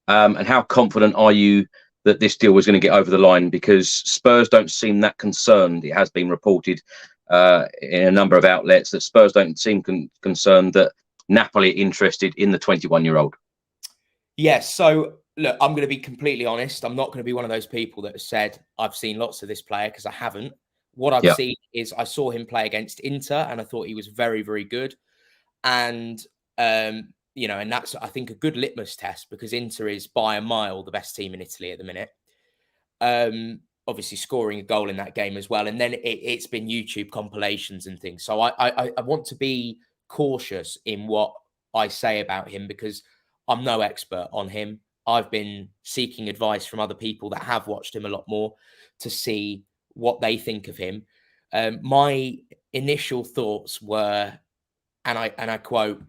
and how confident are you that this deal was going to get over the line? Because Spurs don't seem that concerned. It has been reported in a number of outlets that Spurs don't seem concerned that Napoli are interested in the 21-year-old. Yes. So look, I'm going to be completely honest. I'm not going to be one of those people that have said I've seen lots of this player, because I haven't. What I've seen is I saw him play against Inter and I thought he was very, very good. And, you know, and that's, I think, a good litmus test, because Inter is by a mile the best team in Italy at the minute. Obviously scoring a goal in that game as well. And then it's been YouTube compilations and things. So I want to be cautious in what I say about him, because I'm no expert on him. I've been seeking advice from other people that have watched him a lot more to see what they think of him. My initial thoughts were, and I quote,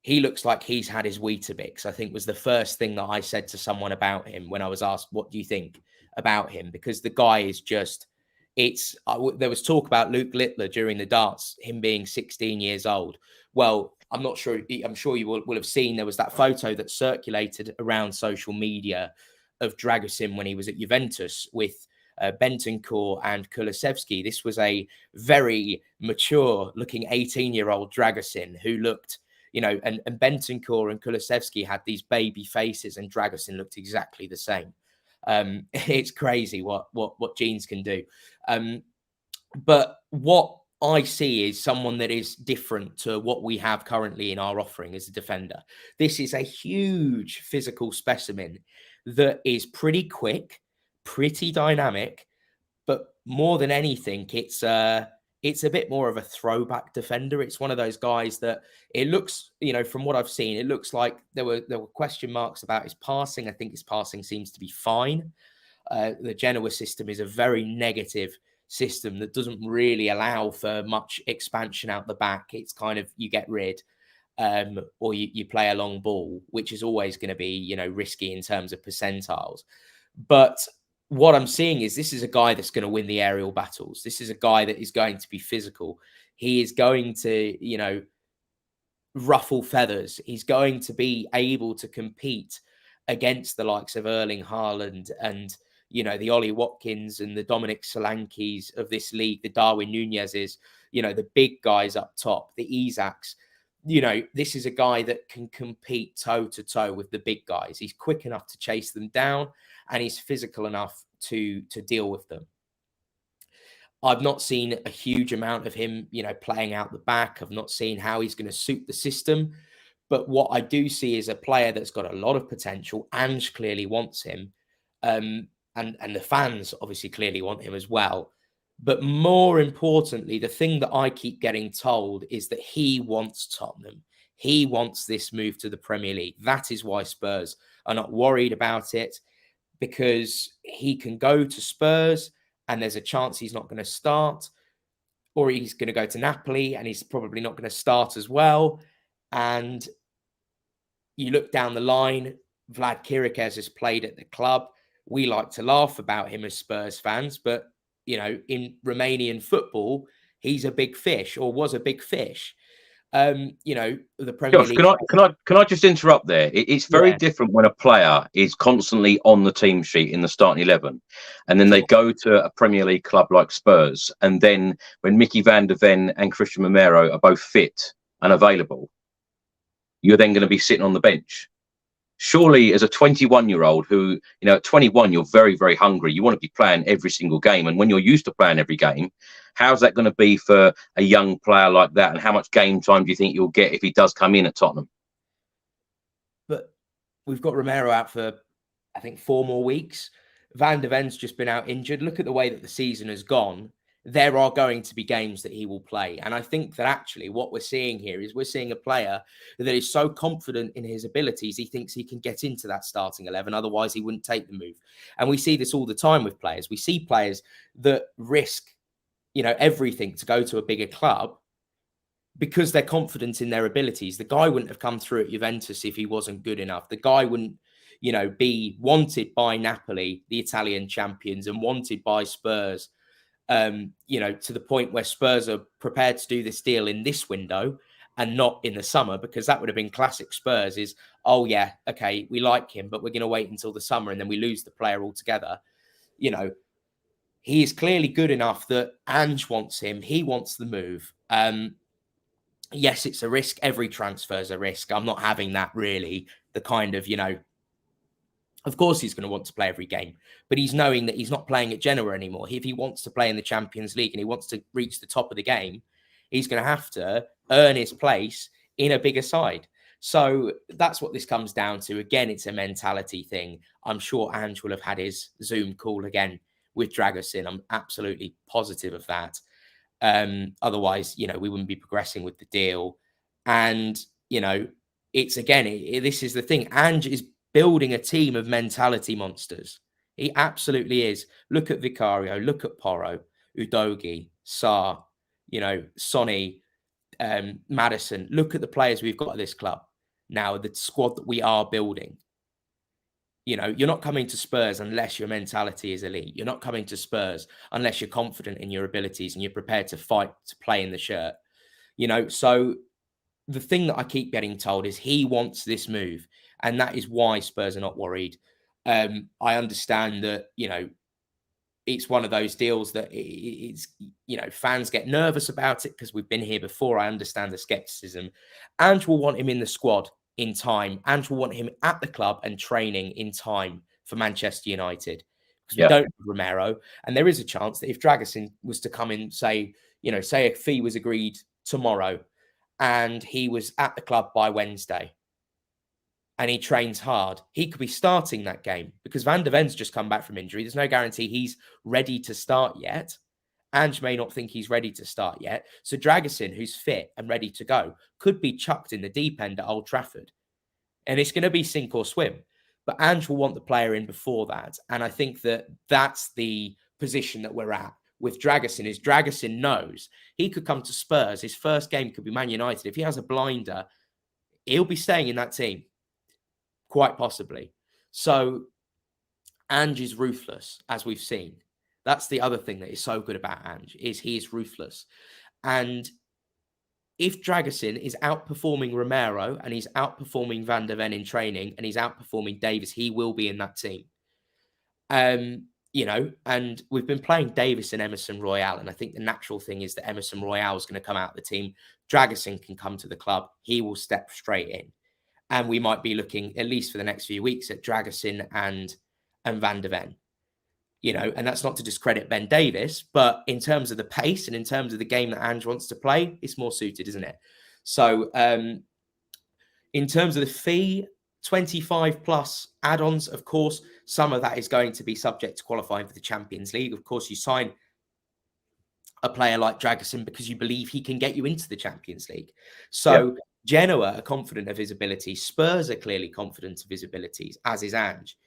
he looks like he's had his Weetabix, I think was the first thing that I said to someone about him when I was asked, what do you think about him? Because the guy is just, there was talk about Luke Littler during the darts, him being 16 years old. Well, I'm sure you will have seen, there was that photo that circulated around social media of Dragusin when he was at Juventus with Bentancur and Kulusevski. This was a very mature looking 18-year-old Dragusin who looked, you know, and Bentancur and Kulusevski had these baby faces and Dragusin looked exactly the same. It's crazy what genes can do. But what I see is someone that is different to what we have currently in our offering as a defender. This is a huge physical specimen that is pretty quick, pretty dynamic, But more than anything, it's a bit more of a throwback defender. It's one of those guys that it looks, from what I've seen, it looks like there were question marks about his passing. I think his passing seems to be fine. The Genoa system is a very negative system that doesn't really allow for much expansion out the back. It's kind of, you get rid, or you play a long ball, which is always going to be, risky in terms of percentiles. But what I'm seeing is this is a guy that's going to win the aerial battles. This is a guy that is going to be physical. He is going to, ruffle feathers. He's going to be able to compete against the likes of Erling Haaland and, the Ollie Watkins and the Dominic Solankis of this league, the Darwin Nunez's, the big guys up top, the Isaks. This is a guy that can compete toe to toe with the big guys. He's quick enough to chase them down, and he's physical enough to deal with them. I've not seen a huge amount of him, playing out the back. I've not seen how he's going to suit the system. But what I do see is a player that's got a lot of potential. Ange clearly wants him. And the fans obviously clearly want him as well. But more importantly, the thing that I keep getting told is that he wants Tottenham. He wants this move to the Premier League. That is why Spurs are not worried about it, because he can go to Spurs and there's a chance he's not going to start, or he's going to go to Napoli and he's probably not going to start as well. And you look down the line, Vlad Chiriches has played at the club. We like to laugh about him as Spurs fans, but, in Romanian football, he's a big fish, or was a big fish. The Premier Josh, League. Can I just interrupt there? It's very different when a player is constantly on the team sheet in the starting 11, and then they go to a Premier League club like Spurs, and then when Mickey van der Ven and Christian Romero are both fit and available, you're then going to be sitting on the bench. Surely, as a 21-year-old who, at 21, you're very, very hungry. You want to be playing every single game. And when you're used to playing every game, how's that going to be for a young player like that? And how much game time do you think you'll get if he does come in at Tottenham? But we've got Romero out for, I think, 4 more weeks. Van der Ven's just been out injured. Look at the way that the season has gone. There are going to be games that he will play. And I think that actually what we're seeing here is we're seeing a player that is so confident in his abilities, he thinks he can get into that starting 11. Otherwise, he wouldn't take the move. And we see this all the time with players. We see players that risk, everything to go to a bigger club because they're confident in their abilities. The guy wouldn't have come through at Juventus if he wasn't good enough. The guy wouldn't, be wanted by Napoli, the Italian champions, and wanted by Spurs. To the point where Spurs are prepared to do this deal in this window and not in the summer, because that would have been classic Spurs is, oh yeah, okay, we like him, but we're going to wait until the summer and then we lose the player altogether. He is clearly good enough that Ange wants him. He wants the move. Yes, it's a risk. Every transfer is a risk. I'm not having that really. The kind of, of course, he's going to want to play every game, but he's knowing that he's not playing at Genoa anymore. If he wants to play in the Champions League and he wants to reach the top of the game, he's going to have to earn his place in a bigger side. So that's what this comes down to. Again, it's a mentality thing. I'm sure Ange will have had his Zoom call again with Dragusin. I'm absolutely positive of that. Otherwise, we wouldn't be progressing with the deal. And, it's again, this is the thing. Ange is building a team of mentality monsters. He absolutely is. Look at Vicario, look at Porro, Udogi, Sarr, Sonny, Maddison. Look at the players we've got at this club now, the squad that we are building. You're not coming to Spurs unless your mentality is elite. You're not coming to Spurs unless you're confident in your abilities and you're prepared to fight to play in the shirt. So the thing that I keep getting told is he wants this move. And that is why Spurs are not worried. I understand that, it's one of those deals that it's, fans get nervous about it because we've been here before. I understand the skepticism. Ange will want him in the squad in time. Ange will want him at the club and training in time for Manchester United. Because we don't have Romero. And there is a chance that if Dragusin was to come in, say a fee was agreed tomorrow and he was at the club by Wednesday, and he trains hard, he could be starting that game because Van de Ven's just come back from injury. There's no guarantee he's ready to start yet. Ange may not think he's ready to start yet. So Dragusin, who's fit and ready to go, could be chucked in the deep end at Old Trafford. And it's going to be sink or swim. But Ange will want the player in before that. And I think that that's the position that we're at with Dragusin, is Dragusin knows he could come to Spurs. His first game could be Man United. If he has a blinder, he'll be staying in that team. Quite possibly. So Ange is ruthless, as we've seen. That's the other thing that is so good about Ange, is he is ruthless. And if Dragusin is outperforming Romero and he's outperforming Van de Ven in training and he's outperforming Davis, he will be in that team. You know, and we've been playing Davis and Emerson Royale, and I think the natural thing is that Emerson Royale is going to come out of the team. Dragusin can come to the club. He will step straight in. And we might be looking, at least for the next few weeks, at Dragusin and Van de Ven. You know, and that's not to discredit Ben Davis, but in terms of the pace and in terms of the game that Ange wants to play, it's more suited, isn't it? So in terms of the fee, 25 plus add-ons, of course, some of that is going to be subject to qualifying for the Champions League. Of course, you sign a player like Dragusin because you believe he can get you into the Champions League. So Genoa are confident of his abilities. Spurs are clearly confident of his abilities, as is Ange.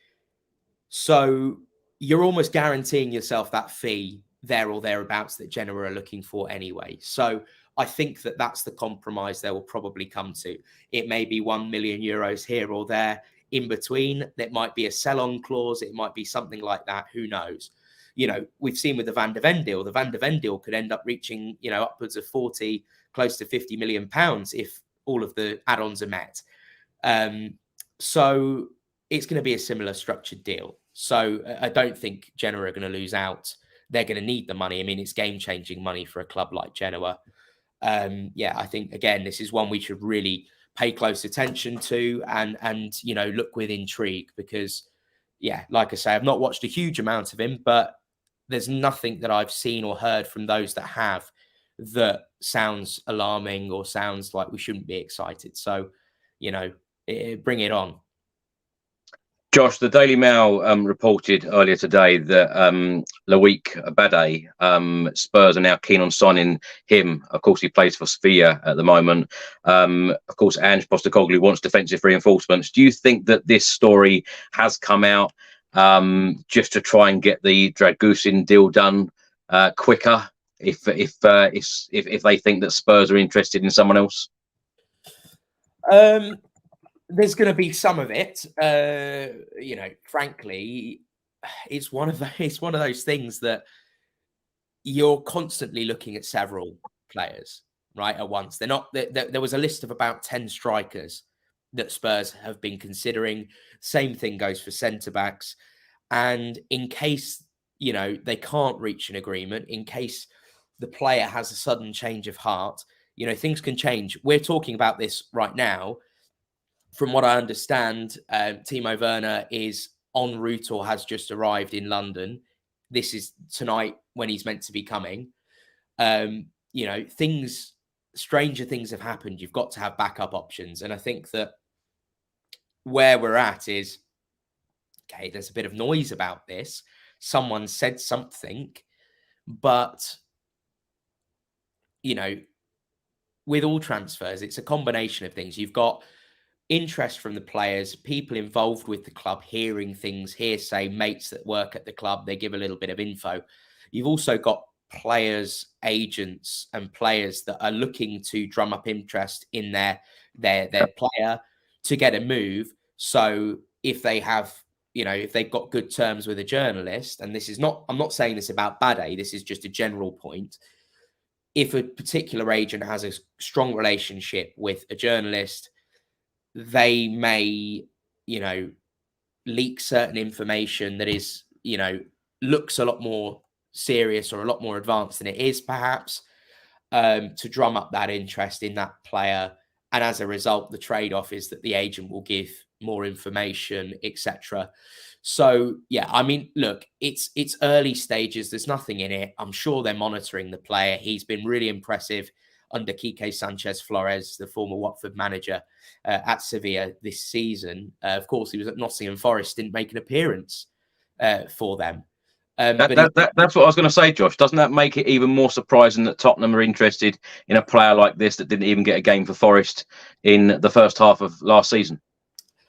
So you're almost guaranteeing yourself that fee there or thereabouts that Genoa are looking for anyway. So I think that that's the compromise they will probably come to. It may be 1 million euros here or there. In between, there might be a sell-on clause. It might be something like that. Who knows? You know, we've seen with the Van de Ven deal, the Van de Ven deal could end up reaching, you know, upwards of 40, close to 50 million pounds if all of the add-ons are met. So it's going to be a similar structured deal. So I don't think Genoa are going to lose out. They're going to need the money. I mean, it's game-changing money for a club like Genoa. I think, again, this is one we should really pay close attention to and you know, look with intrigue because, like I say, I've not watched a huge amount of him, but there's nothing that I've seen or heard from those that have that sounds alarming or sounds like we shouldn't be excited. So, you know, bring it on. Josh, the Daily Mail reported earlier today that Loic Badé, Spurs are now keen on signing him. Of course, he plays for Sevilla at the moment. Of course, Ange Postecoglou wants defensive reinforcements. Do you think that this story has come out just to try and get the Dragusin deal done quicker? If they think that Spurs are interested in someone else? There's going to be some of it. You know, frankly, it's one of those things that you're constantly looking at several players right at once. They're not. There was a list of about 10 strikers that Spurs have been considering. Same thing goes for centre backs. And in case, you know, they can't reach an agreement, in case the player has a sudden change of heart, you know, things can change. We're talking about this right now. From what I understand, Timo Werner is en route or has just arrived in London. This is tonight when he's meant to be coming. You know, stranger things have happened. You've got to have backup options. And I think that where we're at is, okay, there's a bit of noise about this. Someone said something, but, you know, with all transfers, it's a combination of things. You've got interest from the players, people involved with the club, hearing things, hearsay, mates that work at the club, they give a little bit of info. You've also got players, agents and players that are looking to drum up interest in their player to get a move. So if they have, you know, if they've got good terms with a journalist, and this is not, I'm not saying this about Badé, this is just a general point. If a particular agent has a strong relationship with a journalist, they may, you know, leak certain information that is, you know, looks a lot more serious or a lot more advanced than it is, perhaps, to drum up that interest in that player. And as a result, the trade-off is that the agent will give more information, etc. So, yeah, I mean, look, it's early stages. There's nothing in it. I'm sure they're monitoring the player. He's been really impressive under Quique Sanchez Flores, the former Watford manager at Sevilla this season. Of course, he was at Nottingham Forest, didn't make an appearance for them. That's what I was going to say, Josh. Doesn't that make it even more surprising that Tottenham are interested in a player like this that didn't even get a game for Forest in the first half of last season?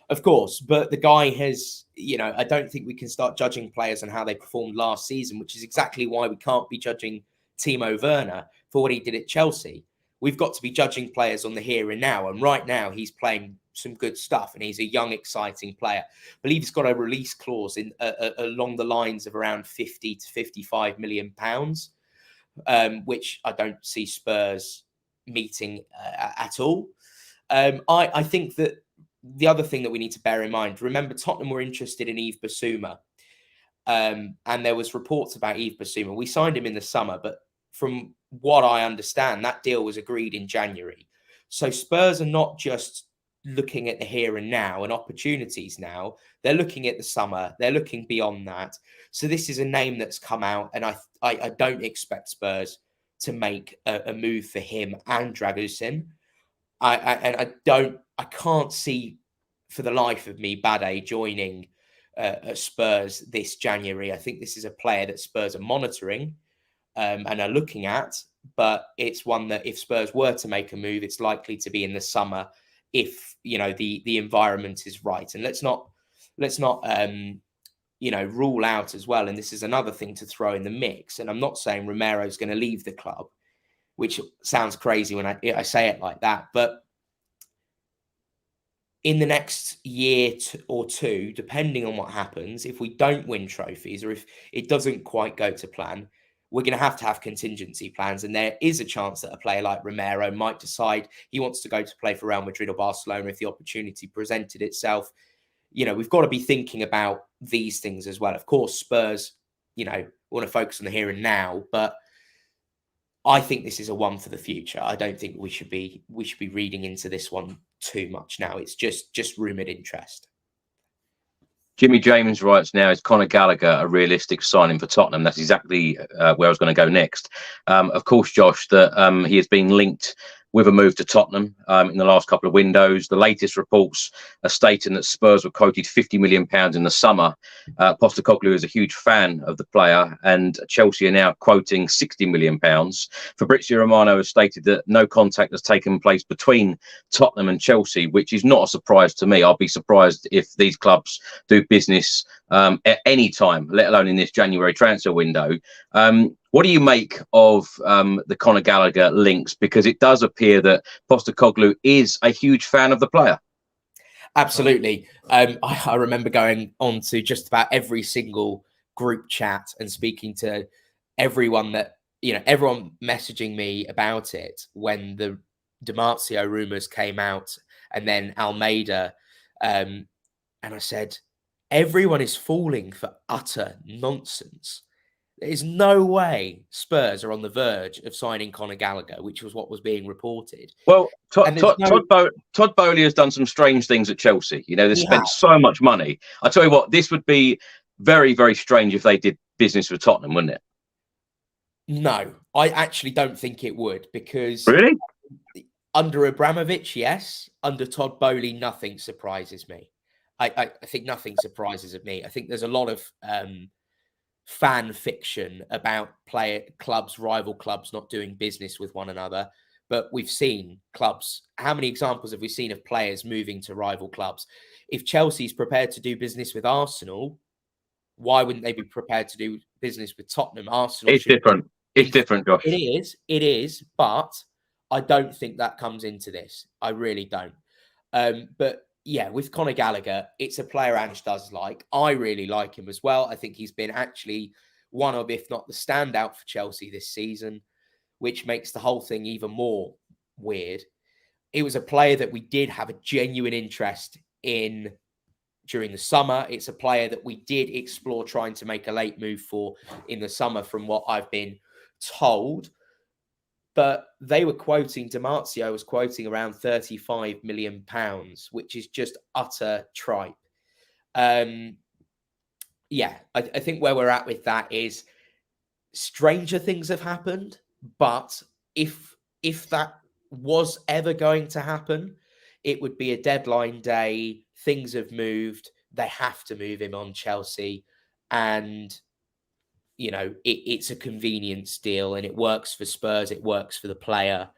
Of course, but the guy has, I don't think we can start judging players on how they performed last season, which is exactly why we can't be judging Timo Werner for what he did at Chelsea. We've got to be judging players on the here and now. And right now, he's playing some good stuff, and he's a young, exciting player. I believe he's got a release clause in along the lines of around 50 to 55 million pounds, which I don't see Spurs meeting at all. I think that the other thing that we need to bear in mind, remember, Tottenham were interested in Yves Bissouma, and there was reports about Yves Bissouma. We signed him in the summer, but from what I understand, that deal was agreed in January. So Spurs are not just looking at the here and now and opportunities now. They're looking at the summer. They're looking beyond that. So this is a name that's come out, and I don't expect Spurs to make a move for him and Dragusin. I can't see for the life of me Badé joining Spurs this January. I think this is a player that Spurs are monitoring and are looking at, but it's one that if Spurs were to make a move, it's likely to be in the summer if the environment is right. And let's not rule out as well. And this is another thing to throw in the mix. And I'm not saying Romero's going to leave the club, which sounds crazy when I say it like that. But in the next year or two, depending on what happens, if we don't win trophies or if it doesn't quite go to plan, we're going to have contingency plans. And there is a chance that a player like Romero might decide he wants to go to play for Real Madrid or Barcelona if the opportunity presented itself. We've got to be thinking about these things as well. Of course, Spurs, want to focus on the here and now, but I think this is a one for the future. I don't think we should be reading into this one too much now. It's just rumoured interest. Jimmy James writes now, is Conor Gallagher a realistic signing for Tottenham? That's exactly where I was going to go next. Of course, Josh, that he has been linked with a move to Tottenham in the last couple of windows. The latest reports are stating that Spurs were quoted £50 million in the summer. Postecoglou is a huge fan of the player, and Chelsea are now quoting £60 million. Fabrizio Romano has stated that no contact has taken place between Tottenham and Chelsea, which is not a surprise to me. I'll be surprised if these clubs do business at any time, let alone in this January transfer window. What do you make of the Conor Gallagher links? Because it does appear that Postecoglou is a huge fan of the player. Absolutely. I remember going on to just about every single group chat and speaking to everyone everyone messaging me about it when the Di Marzio rumours came out and then Almeida. And I said, everyone is falling for utter nonsense. There's no way Spurs are on the verge of signing Conor Gallagher, which was what was being reported. Well, Todd Boehly has done some strange things at Chelsea. They spent so much money. I tell you what, this would be very, very strange if they did business with Tottenham, wouldn't it? No, I actually don't think it would, because really, under Abramovich, yes. Under Todd Boehly, nothing surprises me. I think nothing surprises me. I think there's a lot of fan fiction about rival clubs not doing business with one another. But we've seen clubs. How many examples have we seen of players moving to rival clubs? If Chelsea's prepared to do business with Arsenal, why wouldn't they be prepared to do business with Tottenham? Arsenal. It's different. It's different, Josh. It is. But I don't think that comes into this. I really don't. But yeah, with Conor Gallagher, it's a player Ange does like. I really like him as well. I think he's been actually one of, if not the standout for Chelsea this season, which makes the whole thing even more weird. It was a player that we did have a genuine interest in during the summer. It's a player that we did explore trying to make a late move for in the summer, from what I've been told. But they were quoting, Di Marzio was quoting around £35 million, which is just utter tripe. I think where we're at with that is stranger things have happened. But if if that was ever going to happen, it would be a deadline day. Things have moved. They have to move him on Chelsea. And, you know, it's a convenience deal and it works for Spurs. It works for the player.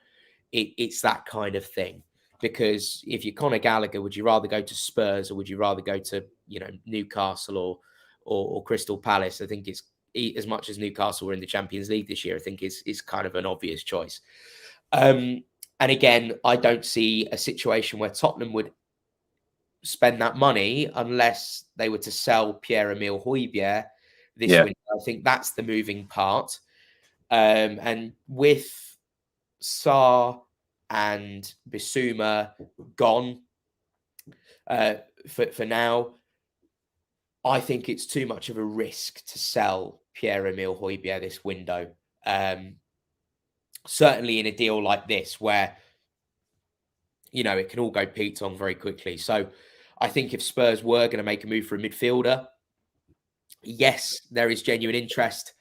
It's that kind of thing. Because if you're Conor Gallagher, would you rather go to Spurs or would you rather go to, you know, Newcastle or Crystal Palace? I think it's, as much as Newcastle were in the Champions League this year, I think it's kind of an obvious choice. And again, I don't see a situation where Tottenham would spend that money unless they were to sell Pierre-Emile Hojbjerg this window. I think that's the moving part. And with Sarr and Bissouma gone for now, I think it's too much of a risk to sell Pierre-Emile Hojbjerg this window. Certainly in a deal like this where, you know, it can all go Pete-tong very quickly. So I think if Spurs were going to make a move for a midfielder, yes, there is genuine interest.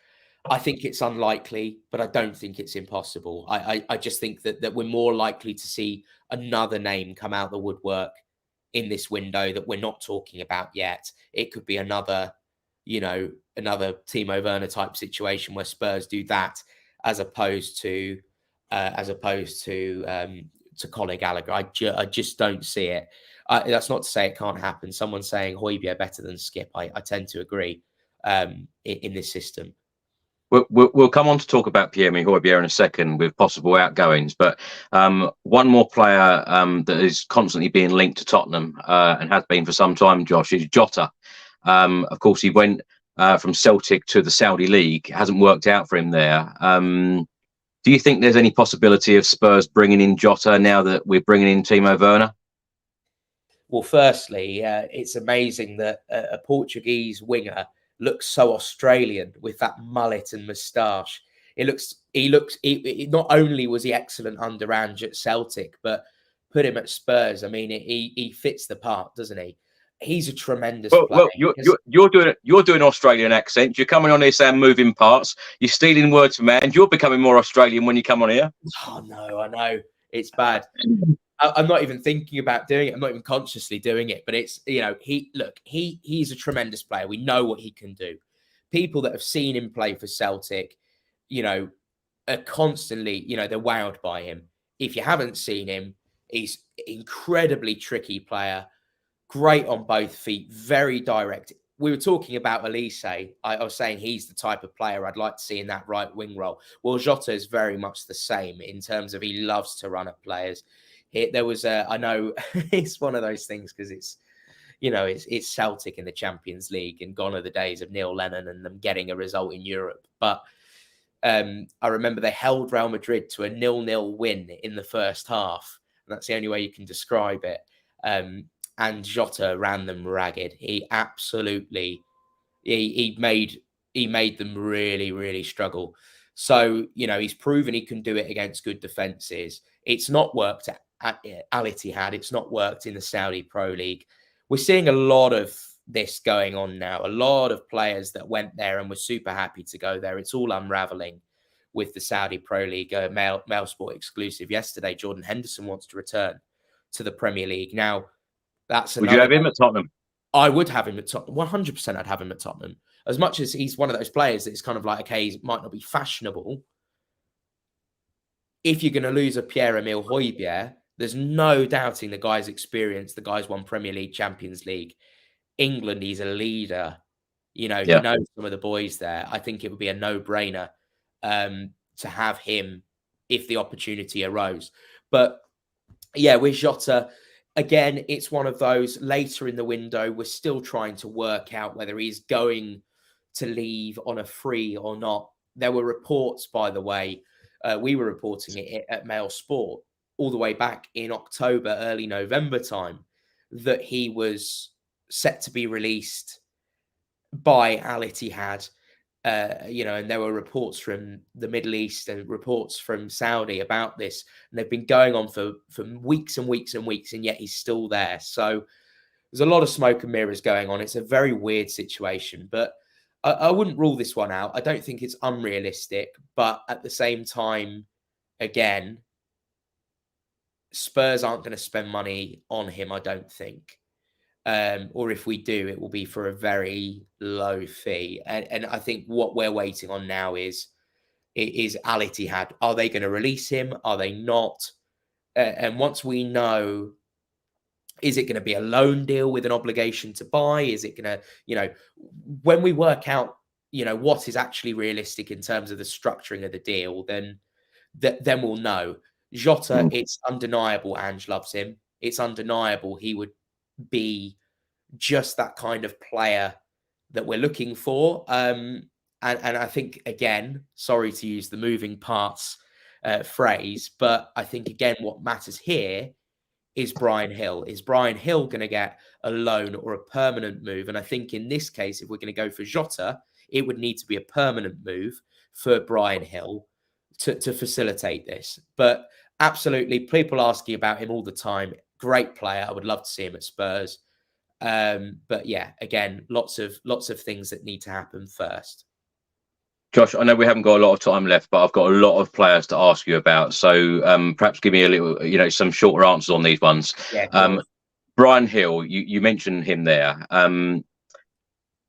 I think it's unlikely, but I don't think it's impossible. I just think that we're more likely to see another name come out the woodwork in this window that we're not talking about yet. It could be another, you know, another Timo Werner type situation where Spurs do that as opposed to Conor Gallagher. I just don't see it. That's not to say it can't happen. Someone saying Hojbjerg better than Skip. I tend to agree in this system. We'll come on to talk about Pierre-Emile Hojbjerg in a second with possible outgoings, but one more player that is constantly being linked to Tottenham and has been for some time, Josh, is Jota. Of course, he went from Celtic to the Saudi League. It hasn't worked out for him there. Do you think there's any possibility of Spurs bringing in Jota now that we're bringing in Timo Werner? Well, firstly, it's amazing that a Portuguese winger looks so Australian with that mullet and moustache. He not only was he excellent under Ange at Celtic, but put him at Spurs. I mean, he fits the part, doesn't he? He's a tremendous player. Well, you're doing Australian accent. You're coming on here saying moving parts. You're stealing words from Ange. You're becoming more Australian when you come on here. Oh no, I know it's bad. I'm not even thinking about doing it. I'm not even consciously doing it, but it's, you know, he's a tremendous player. We know what he can do. People that have seen him play for Celtic, you know, are constantly, you know, they're wowed by him. If you haven't seen him, he's incredibly tricky player, great on both feet, very direct. We were talking about Elise. I was saying he's the type of player I'd like to see in that right wing role. Well, Jota is very much the same in terms of he loves to run at players. There was I know it's one of those things because it's, you know, it's Celtic in the Champions League and gone are the days of Neil Lennon and them getting a result in Europe. But I remember they held Real Madrid to a 0-0 win in the first half. And that's the only way you can describe it. And Jota ran them ragged. He absolutely, he made them really, really struggle. So, you know, he's proven he can do it against good defenses. It's not worked at Al Ittihad. It's not worked in the Saudi Pro League. We're seeing a lot of this going on now. A lot of players that went there and were super happy to go there. It's all unraveling with the Saudi Pro League. Mail Sport exclusive yesterday. Jordan Henderson wants to return to the Premier League. Now, would you have him at Tottenham? I would have him at Tottenham. 100% I'd have him at Tottenham. As much as he's one of those players that is kind of like, okay, he might not be fashionable. If you're going to lose a Pierre-Emile Hojbjerg, there's no doubting the guy's experience. The guy's won Premier League, Champions League. England, he's a leader. You know, he knows some of the boys there. I think it would be a no-brainer to have him if the opportunity arose. But yeah, with Jota, again, it's one of those later in the window. We're still trying to work out whether he's going to leave on a free or not. There were reports, by the way, we were reporting it at Mail Sport all the way back in October, early November time, that he was set to be released by Al Ittihad. You know, and there were reports from the Middle East and reports from Saudi about this. And they've been going on for weeks and weeks and weeks, and yet he's still there. So there's a lot of smoke and mirrors going on. It's a very weird situation, but I wouldn't rule this one out. I don't think it's unrealistic, but at the same time, again, Spurs aren't going to spend money on him, I don't think. Or if we do, it will be for a very low fee. And I think what we're waiting on now is Al Ittihad. Are they going to release him? Are they not? And once we know, is it going to be a loan deal with an obligation to buy? Is it going to, when we work out, what is actually realistic in terms of the structuring of the deal, then we'll know. Jota, it's undeniable Ange loves him. It's undeniable he would be just that kind of player that we're looking for. And I think, again, sorry to use the moving parts phrase, but I think, again, what matters here is Bryan Hill. Is Bryan Hill going to get a loan or a permanent move? And I think in this case, if we're going to go for Jota, it would need to be a permanent move for Bryan Hill to facilitate this. But absolutely, people asking about him all the time. Great player. I would love to see him at Spurs. But yeah, again, lots of things that need to happen first. Josh, I know we haven't got a lot of time left, but I've got a lot of players to ask you about. So perhaps give me a little, some shorter answers on these ones. Yeah, Bryan Hill, you mentioned him there.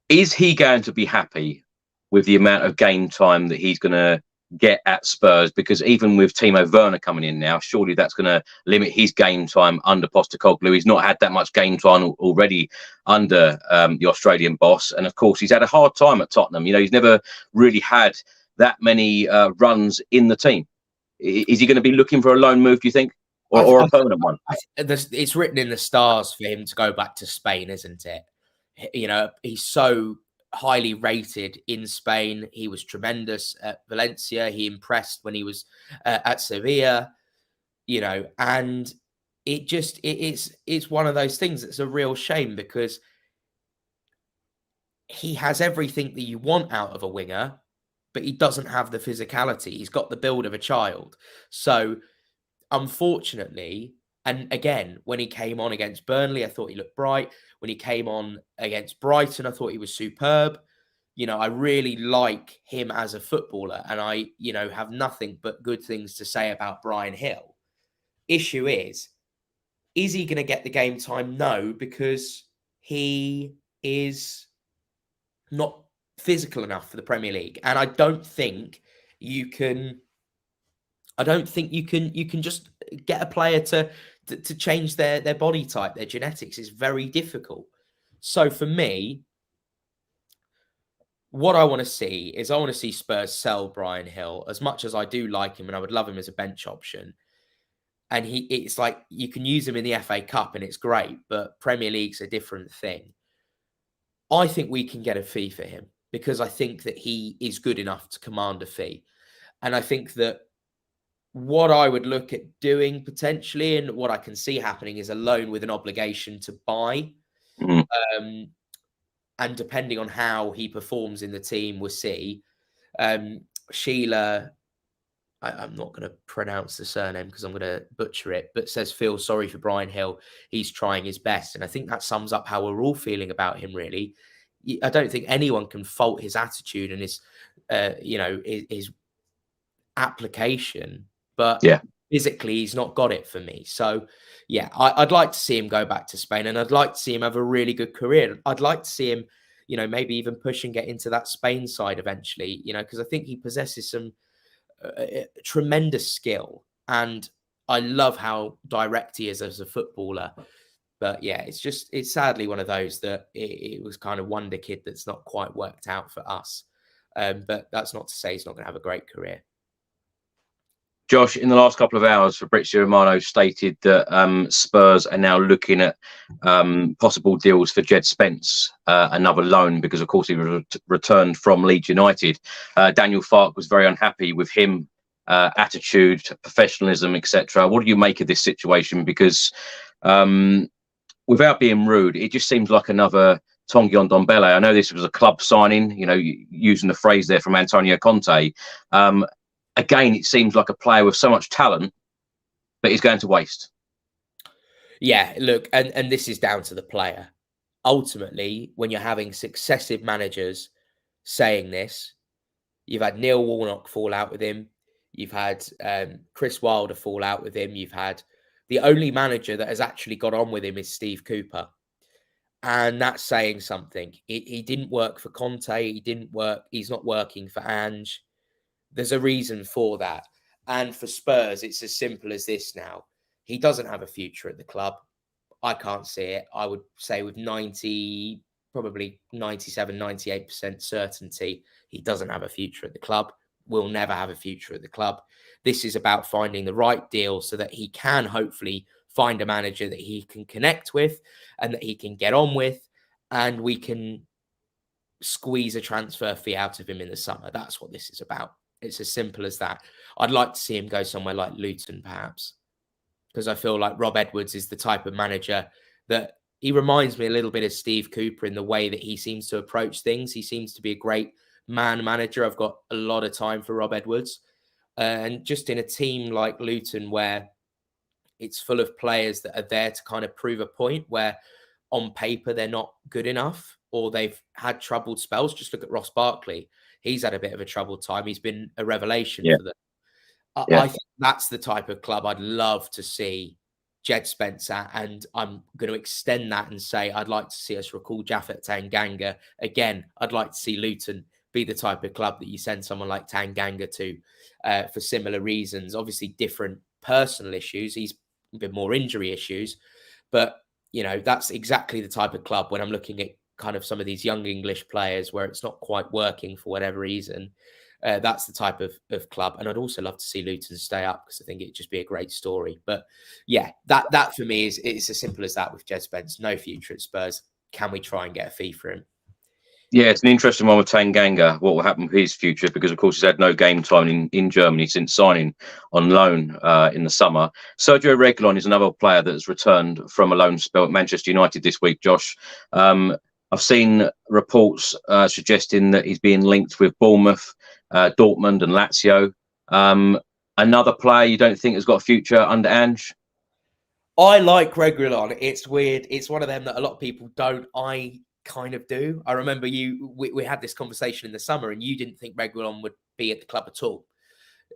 Is he going to be happy with the amount of game time that he's going to get at Spurs? Because even with Timo Werner coming in now, surely that's going to limit his game time under Postecoglou. He's not had that much game time already under the Australian boss. And of course, he's had a hard time at Tottenham. He's never really had that many runs in the team. Is he going to be looking for a loan move, do you think? Or a permanent one? It's written in the stars for him to go back to Spain, isn't it? He's so highly rated in Spain. He was tremendous at Valencia. He impressed when he was at Sevilla, and it's one of those things that's a real shame, because he has everything that you want out of a winger, but he doesn't have the physicality. He's got the build of a child. So unfortunately, and again, when he came on against Burnley, I thought he looked bright. When he came on against Brighton, I thought he was superb. I really like him as a footballer, and I, have nothing but good things to say about Bryan Hill. Issue is he going to get the game time? No, because he is not physical enough for the Premier League. And I don't think you can just get a player to change their body type, their genetics. Is very difficult. So for me, what I want to see is Spurs sell Bryan Hill, as much as I do like him and I would love him as a bench option. And it's like you can use him in the FA Cup and it's great, but Premier League's a different thing. I think we can get a fee for him, because I think that he is good enough to command a fee. And I think that what I would look at doing potentially, and what I can see happening, is a loan with an obligation to buy. And depending on how he performs in the team, we'll see. Sheila, I'm not going to pronounce the surname because I'm going to butcher it, but says, feel sorry for Bryan Hill. He's trying his best. And I think that sums up how we're all feeling about him, really. I don't think anyone can fault his attitude and his application, but physically he's not got it for me. So yeah, I'd like to see him go back to Spain, and I'd like to see him have a really good career. I'd like to see him, maybe even push and get into that Spain side eventually, because I think he possesses some tremendous skill, and I love how direct he is as a footballer. But yeah, it's sadly one of those that it was kind of wonder kid that's not quite worked out for us. But that's not to say he's not going to have a great career. Josh, in the last couple of hours, Fabrizio Romano stated that Spurs are now looking at possible deals for Jed Spence, another loan, because, of course, he returned from Leeds United. Daniel Farke was very unhappy with him, attitude, professionalism, etc. What do you make of this situation? Because without being rude, it just seems like another Tanguy Ndombele. I know this was a club signing, using the phrase there from Antonio Conte. Again, it seems like a player with so much talent, but he's going to waste. Yeah, look, and this is down to the player. Ultimately, when you're having successive managers saying this, you've had Neil Warnock fall out with him. You've had Chris Wilder fall out with him. You've had The only manager that has actually got on with him is Steve Cooper. And that's saying something. He didn't work for Conte. He didn't work. He's not working for Ange. There's a reason for that. And for Spurs, it's as simple as this now. He doesn't have a future at the club. I can't see it. I would say with 90, probably 97, 98% certainty, he doesn't have a future at the club. Will never have a future at the club. This is about finding the right deal so that he can hopefully find a manager that he can connect with and that he can get on with, and we can squeeze a transfer fee out of him in the summer. That's what this is about. It's as simple as that. I'd like to see him go somewhere like Luton, perhaps, because I feel like Rob Edwards is the type of manager that he reminds me a little bit of Steve Cooper in the way that he seems to approach things. He seems to be a great man manager. I've got a lot of time for Rob Edwards. And just in a team like Luton, where it's full of players that are there to kind of prove a point, where on paper they're not good enough or they've had troubled spells. Just look at Ross Barkley. He's had a bit of a troubled time. He's been a revelation for them. I think that's the type of club I'd love to see Jed Spence at, and I'm going to extend that and say I'd like to see us recall Japhet Tanganga. Again, I'd like to see Luton be the type of club that you send someone like Tanganga to for similar reasons. Obviously, different personal issues. He's been more injury issues, but you know, that's exactly the type of club when I'm looking at kind of some of these young English players where it's not quite working for whatever reason. That's the type of club. And I'd also love to see Luton stay up because I think it'd just be a great story. But yeah, that for me is it's as simple as that with Jed Spence. No future at Spurs. Can we try and get a fee for him? Yeah, it's an interesting one with Tanganga. What will happen with his future? Because, of course, he's had no game time in Germany since signing on loan in the summer. Sergio Reguilon is another player that has returned from a loan spell at Manchester United this week, Josh. I've seen reports suggesting that he's being linked with Bournemouth, Dortmund and Lazio. Another player you don't think has got a future under Ange? I like Reguilon. It's weird. It's one of them that a lot of people don't. I kind of do. I remember we had this conversation in the summer and you didn't think Reguilon would be at the club at all.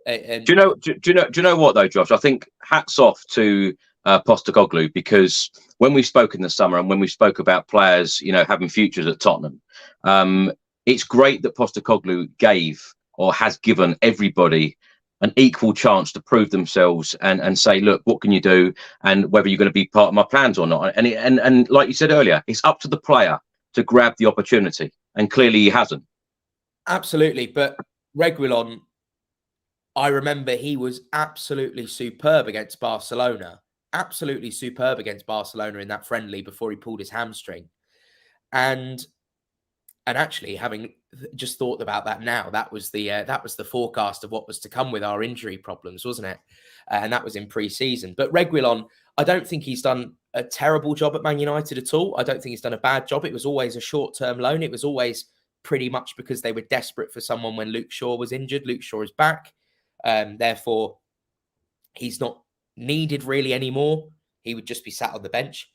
And do you know what though, Josh? I think hats off to Postecoglou, because when we spoke in the summer and when we spoke about players, you know, having futures at Tottenham, it's great that Postecoglou gave or has given everybody an equal chance to prove themselves and say, look, what can you do, and whether you're going to be part of my plans or not. And like you said earlier, it's up to the player to grab the opportunity, and clearly he hasn't. Absolutely, but Reguilon, I remember he was absolutely superb against Barcelona. Absolutely superb against Barcelona in that friendly before he pulled his hamstring. And actually, having just thought about that now, that was the forecast of what was to come with our injury problems, wasn't it? And that was in pre-season. But Reguilon, I don't think he's done a terrible job at Man United at all. I don't think he's done a bad job. It was always a short-term loan. It was always pretty much because they were desperate for someone when Luke Shaw was injured. Luke Shaw is back. Therefore, he's not needed really anymore. He would just be sat on the bench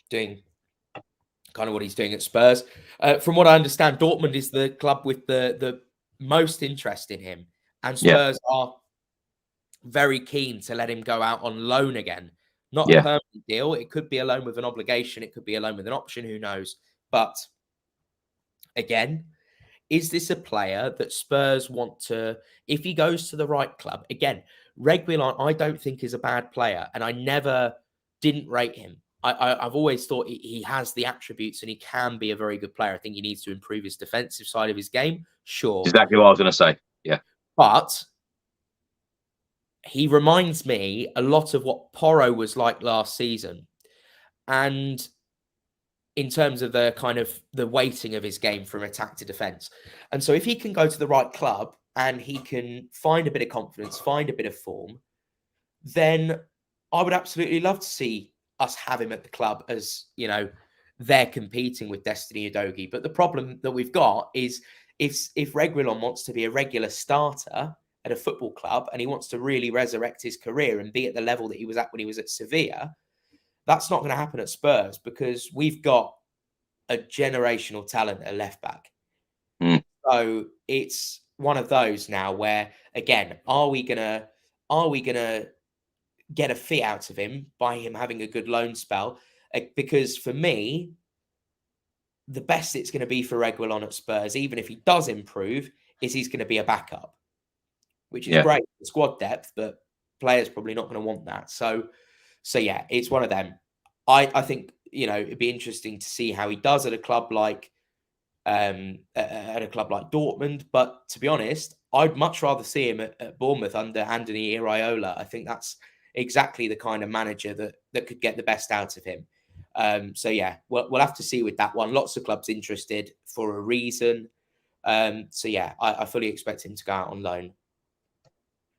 doing kind of what he's doing at Spurs. From what I understand, Dortmund is the club with the most interest in him, and Spurs are very keen to let him go out on loan again. Not a permanent deal. It could be a loan with an obligation. It could be a loan with an option. Who knows? But again, is this a player that Spurs want to, if he goes to the right club? Again, Reguilon, I don't think is a bad player, and I didn't rate him. I've always thought he has the attributes and he can be a very good player. I think he needs to improve his defensive side of his game. Sure. Exactly what I was going to say. Yeah. But he reminds me a lot of what Porro was like last season. And in terms of the kind of the weighting of his game from attack to defense. And so if he can go to the right club and he can find a bit of confidence, find a bit of form, then I would absolutely love to see us have him at the club as, you know, they're competing with Destiny Udogie. But the problem that we've got is if Reguilon wants to be a regular starter at a football club and he wants to really resurrect his career and be at the level that he was at when he was at Sevilla, that's not going to happen at Spurs because we've got a generational talent at left back. So it's one of those now where, again, are we gonna get a fee out of him by him having a good loan spell. Because for me, the best it's going to be for Reguilon at Spurs, even if he does improve, is he's going to be a backup, which is great for squad depth, but players probably not going to want that. So yeah, it's one of them. I think, it'd be interesting to see how he does at a club like Dortmund. But to be honest, I'd much rather see him at Bournemouth under Anthony Iraola. I think that's exactly the kind of manager that could get the best out of him. So yeah, we'll have to see with that one. Lots of clubs interested for a reason. So yeah, I fully expect him to go out on loan.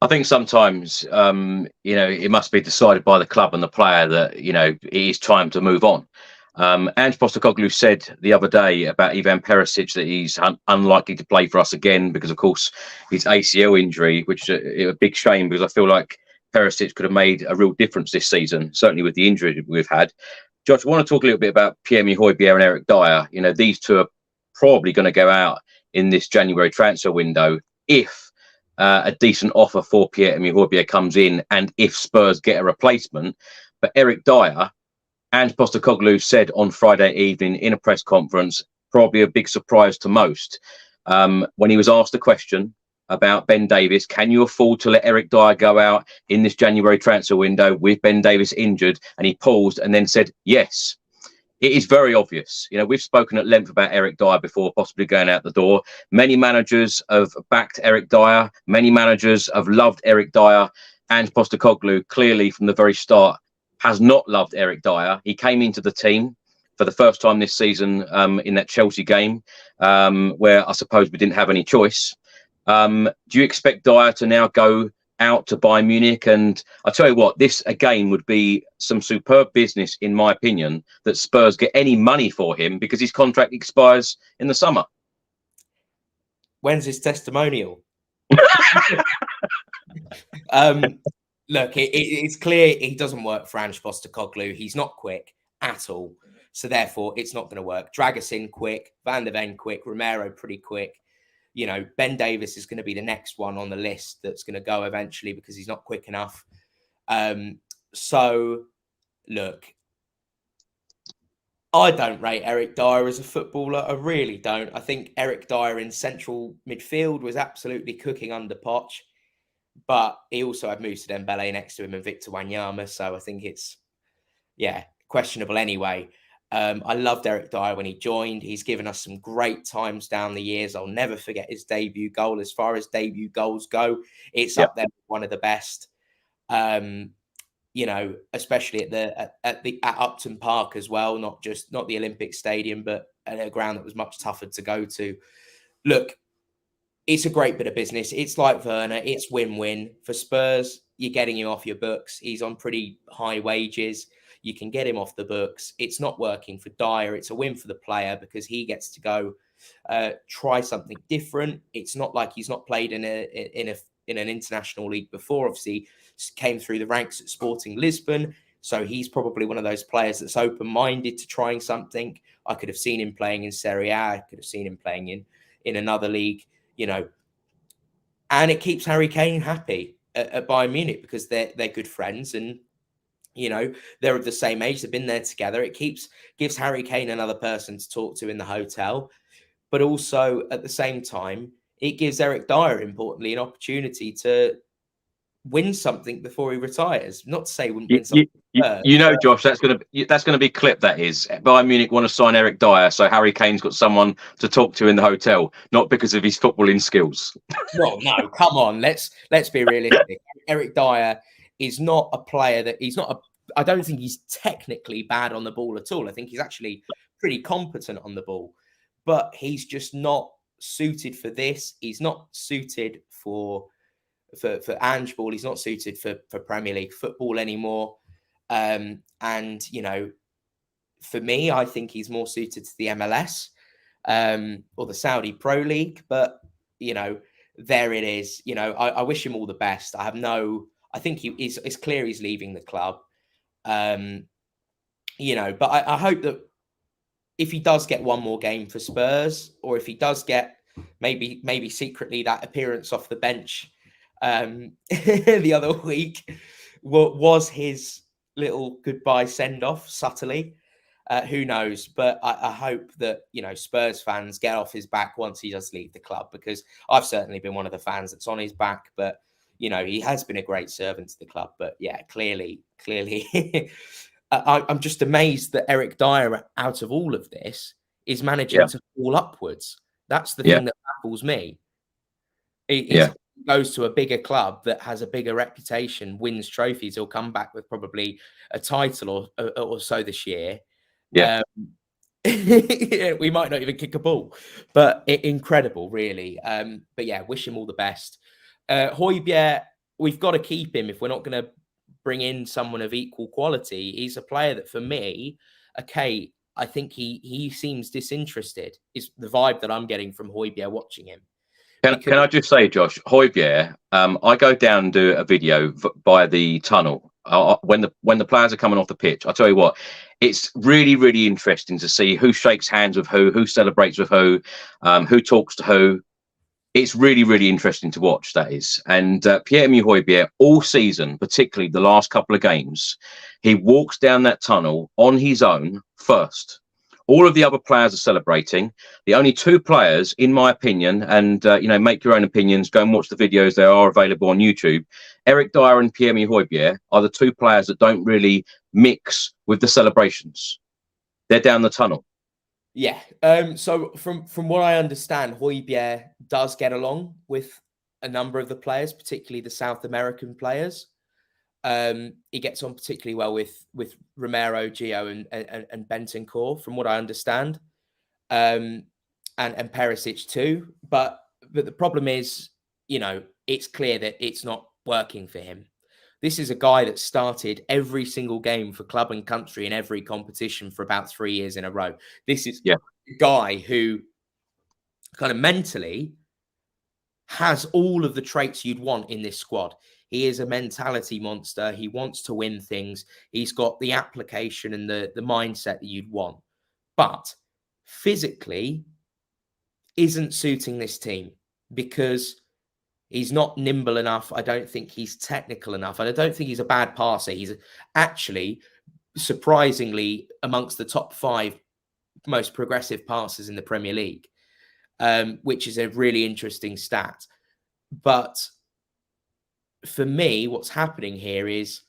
I think sometimes, it must be decided by the club and the player that, it is time to move on. Ange Postecoglou said the other day about Ivan Perisic that he's unlikely to play for us again because, of course, his ACL injury, which is a big shame because I feel like Perisic could have made a real difference this season, certainly with the injury we've had. Josh, I want to talk a little bit about Pierre-Emile Hojbjerg and Eric Dier. These two are probably going to go out in this January transfer window if a decent offer for Pierre-Emile Hojbjerg comes in and if Spurs get a replacement. But Eric Dier, Ange Postecoglou said on Friday evening in a press conference, probably a big surprise to most, when he was asked the question about Ben Davies, can you afford to let Eric Dier go out in this January transfer window with Ben Davies injured? And he paused and then said, yes. It is very obvious. We've spoken at length about Eric Dier before possibly going out the door. Many managers have backed Eric Dier. Many managers have loved Eric Dier. Ange Postecoglou, clearly from the very start, has not loved Eric Dier. He came into the team for the first time this season in that Chelsea game, where I suppose we didn't have any choice. Do you expect Dier to now go out to Bayern Munich? And I tell you what, this again would be some superb business, in my opinion, that Spurs get any money for him because his contract expires in the summer. When's his testimonial? Look, it's clear he doesn't work for Ange Postecoglou. He's not quick at all. So therefore, it's not going to work. Dragusin quick, Van der Ven quick, Romero pretty quick. Ben Davies is going to be the next one on the list that's going to go eventually because he's not quick enough. So, look, I don't rate Eric Dier as a footballer. I really don't. I think Eric Dier in central midfield was absolutely cooking under Poch, but he also had Moussa Dembele next to him and Victor Wanyama. So I think it's, questionable anyway. I loved Eric Dier when he joined. He's given us some great times down the years. I'll never forget his debut goal. As far as debut goals go, it's up there with one of the best. Especially at Upton Park as well, not the Olympic Stadium, but at a ground that was much tougher to go to. Look, it's a great bit of business. It's like Werner. It's win-win for Spurs. You're getting him off your books. He's on pretty high wages. You can get him off the books. It's not working for Dier. It's a win for the player because he gets to go try something different. It's not like he's not played in an international league before. Obviously, came through the ranks at Sporting Lisbon. So he's probably one of those players that's open-minded to trying something. I could have seen him playing in Serie A. I could have seen him playing in another league, And it keeps Harry Kane happy at Bayern Munich because they're good friends and, they're of the same age. They've been there together. It gives Harry Kane another person to talk to in the hotel. But also, at the same time, it gives Eric Dier, importantly, an opportunity to win something before he retires. Not to say he wouldn't win something. Josh, that's going to be clip. That is, Bayern Munich want to sign Eric Dier, so Harry Kane's got someone to talk to in the hotel, not because of his footballing skills. Well, no, come on, let's be realistic. Eric Dier is not a player that I don't think he's technically bad on the ball at all. I think he's actually pretty competent on the ball, but he's just not suited for this. He's not suited for Ange ball. He's not suited for Premier League football anymore. For me, I think he's more suited to the MLS or the Saudi Pro League. But there it is. I wish him all the best. I think it's clear he's leaving the club. But I hope that if he does get one more game for Spurs, or if he does get maybe secretly that appearance off the bench the other week, was his little goodbye send-off subtly? Who knows? But I hope that, Spurs fans get off his back once he does leave the club, because I've certainly been one of the fans that's on his back. But, he has been a great servant to the club. But yeah, clearly, I'm just amazed that Eric Dier, out of all of this, is managing to fall upwards. That's the thing that baffles me. He goes to a bigger club that has a bigger reputation, wins trophies. He'll come back with probably a title or so this year. Yeah. We might not even kick a ball, but incredible, really. But yeah, wish him all the best. Hojbjerg, we've got to keep him if we're not going to bring in someone of equal quality. He's a player that, for me, okay, I think he seems disinterested, is the vibe that I'm getting from Hojbjerg watching him. Can I just say, Josh, Hojbjerg, I go down and do a video by the tunnel when the players are coming off the pitch. I tell you what, it's really, really interesting to see who shakes hands with who celebrates with who talks to who. It's really, really interesting to watch, that is. And Pierre-Emile Hojbjerg, all season, particularly the last couple of games, he walks down that tunnel on his own first. All of the other players are celebrating. The only two players, in my opinion, and make your own opinions, go and watch the videos. They are available on YouTube. Eric Dier and Pierre-Emile Hojbjerg are the two players that don't really mix with the celebrations. They're down the tunnel. Yeah. So from what I understand, Hojbjerg does get along with a number of the players, particularly the South American players. He gets on particularly well with Romero, Gio, and Bentancur, from what I understand, and Perisic too. But the problem is, it's clear that it's not working for him. This is a guy that started every single game for club and country in every competition for about 3 years in a row. This is a guy who kind of mentally has all of the traits you'd want in this squad. He is a mentality monster. He wants to win things. He's got the application and the mindset that you'd want. But physically isn't suiting this team because he's not nimble enough. I don't think he's technical enough. And I don't think he's a bad passer. He's actually, surprisingly, amongst the top 5 most progressive passers in the Premier League, which is a really interesting stat. But for me, what's happening here is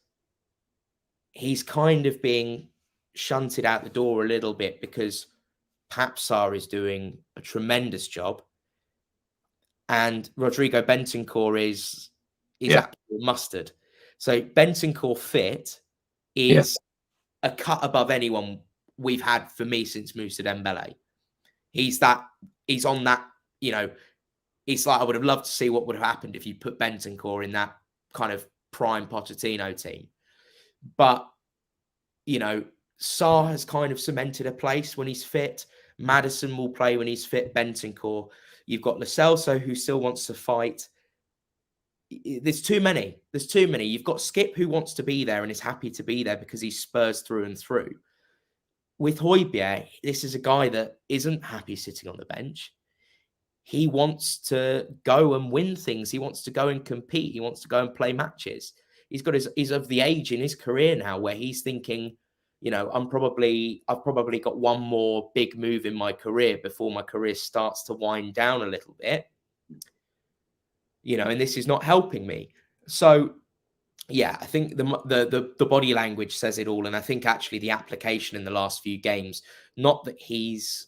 he's kind of being shunted out the door a little bit because Papsar is doing a tremendous job. And Rodrigo Bentancur is absolute mustard. So Bentancur fit is a cut above anyone we've had, for me, since Moussa Dembele. He's on that, it's like I would have loved to see what would have happened if you put Bentancur in that kind of prime Pochettino team. But, Sarr has kind of cemented a place when he's fit. Maddison will play when he's fit. Bentancur. You've got Lo Celso, who still wants to fight. There's too many. You've got Skip, who wants to be there and is happy to be there because he's Spurs through and through. With Hojbjerg, this is a guy that isn't happy sitting on the bench. He wants to go and win things. He wants to go and compete. He wants to go and play matches. He's of the age in his career now where he's thinking, I've probably got one more big move in my career before my career starts to wind down a little bit. And this is not helping me. So, yeah, I think the body language says it all. And I think actually the application in the last few games, not that he's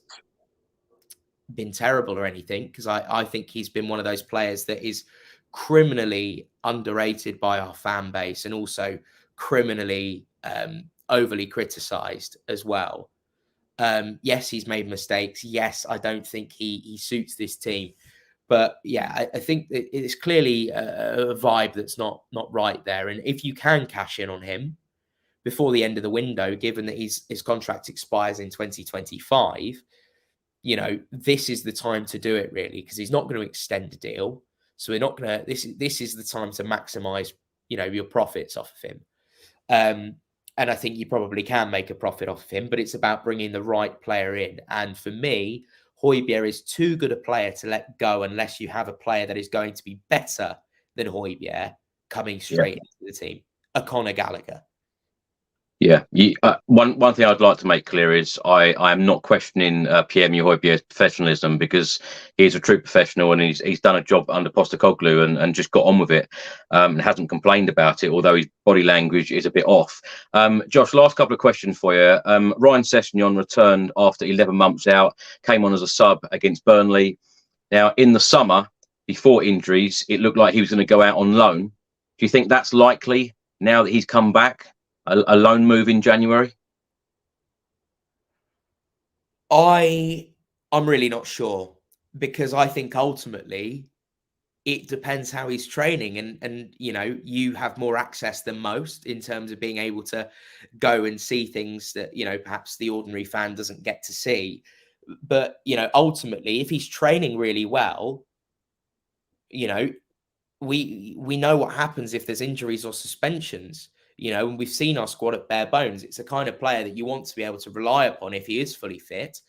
been terrible or anything, because I think he's been one of those players that is criminally underrated by our fan base and also criminally overly criticized as well. Yes, he's made mistakes. Yes, I don't think he suits this team. But yeah, I think it's clearly a vibe that's not right there. And if you can cash in on him before the end of the window, given that his contract expires in 2025, this is the time to do it, really, because he's not going to extend the deal. So we're not going to. This is the time to maximize, your profits off of him. And I think you probably can make a profit off of him, but it's about bringing the right player in. And for me, Hojbjerg is too good a player to let go unless you have a player that is going to be better than Hojbjerg coming straight into the team. a Conor Gallagher. Yeah. One thing I'd like to make clear is I am not questioning Pierre-Emile Hojbjerg's professionalism, because he's a true professional and he's done a job under Postecoglou and just got on with it, and hasn't complained about it, although his body language is a bit off. Josh, last couple of questions for you. Ryan Sessegnon returned after 11 months out, came on as a sub against Burnley. Now, in the summer, before injuries, it looked like he was going to go out on loan. Do you think that's likely now that he's come back? A loan move in January? I'm really not sure, because I think ultimately it depends how he's training, and you know, you have more access than most in terms of being able to go and see things that, you know, perhaps the ordinary fan doesn't get to see. But, you know, ultimately, if he's training really well, you know, we know what happens if there's injuries or suspensions. You know, and we've seen our squad at bare bones. It's the kind of player that you want to be able to rely upon if he is fully fit.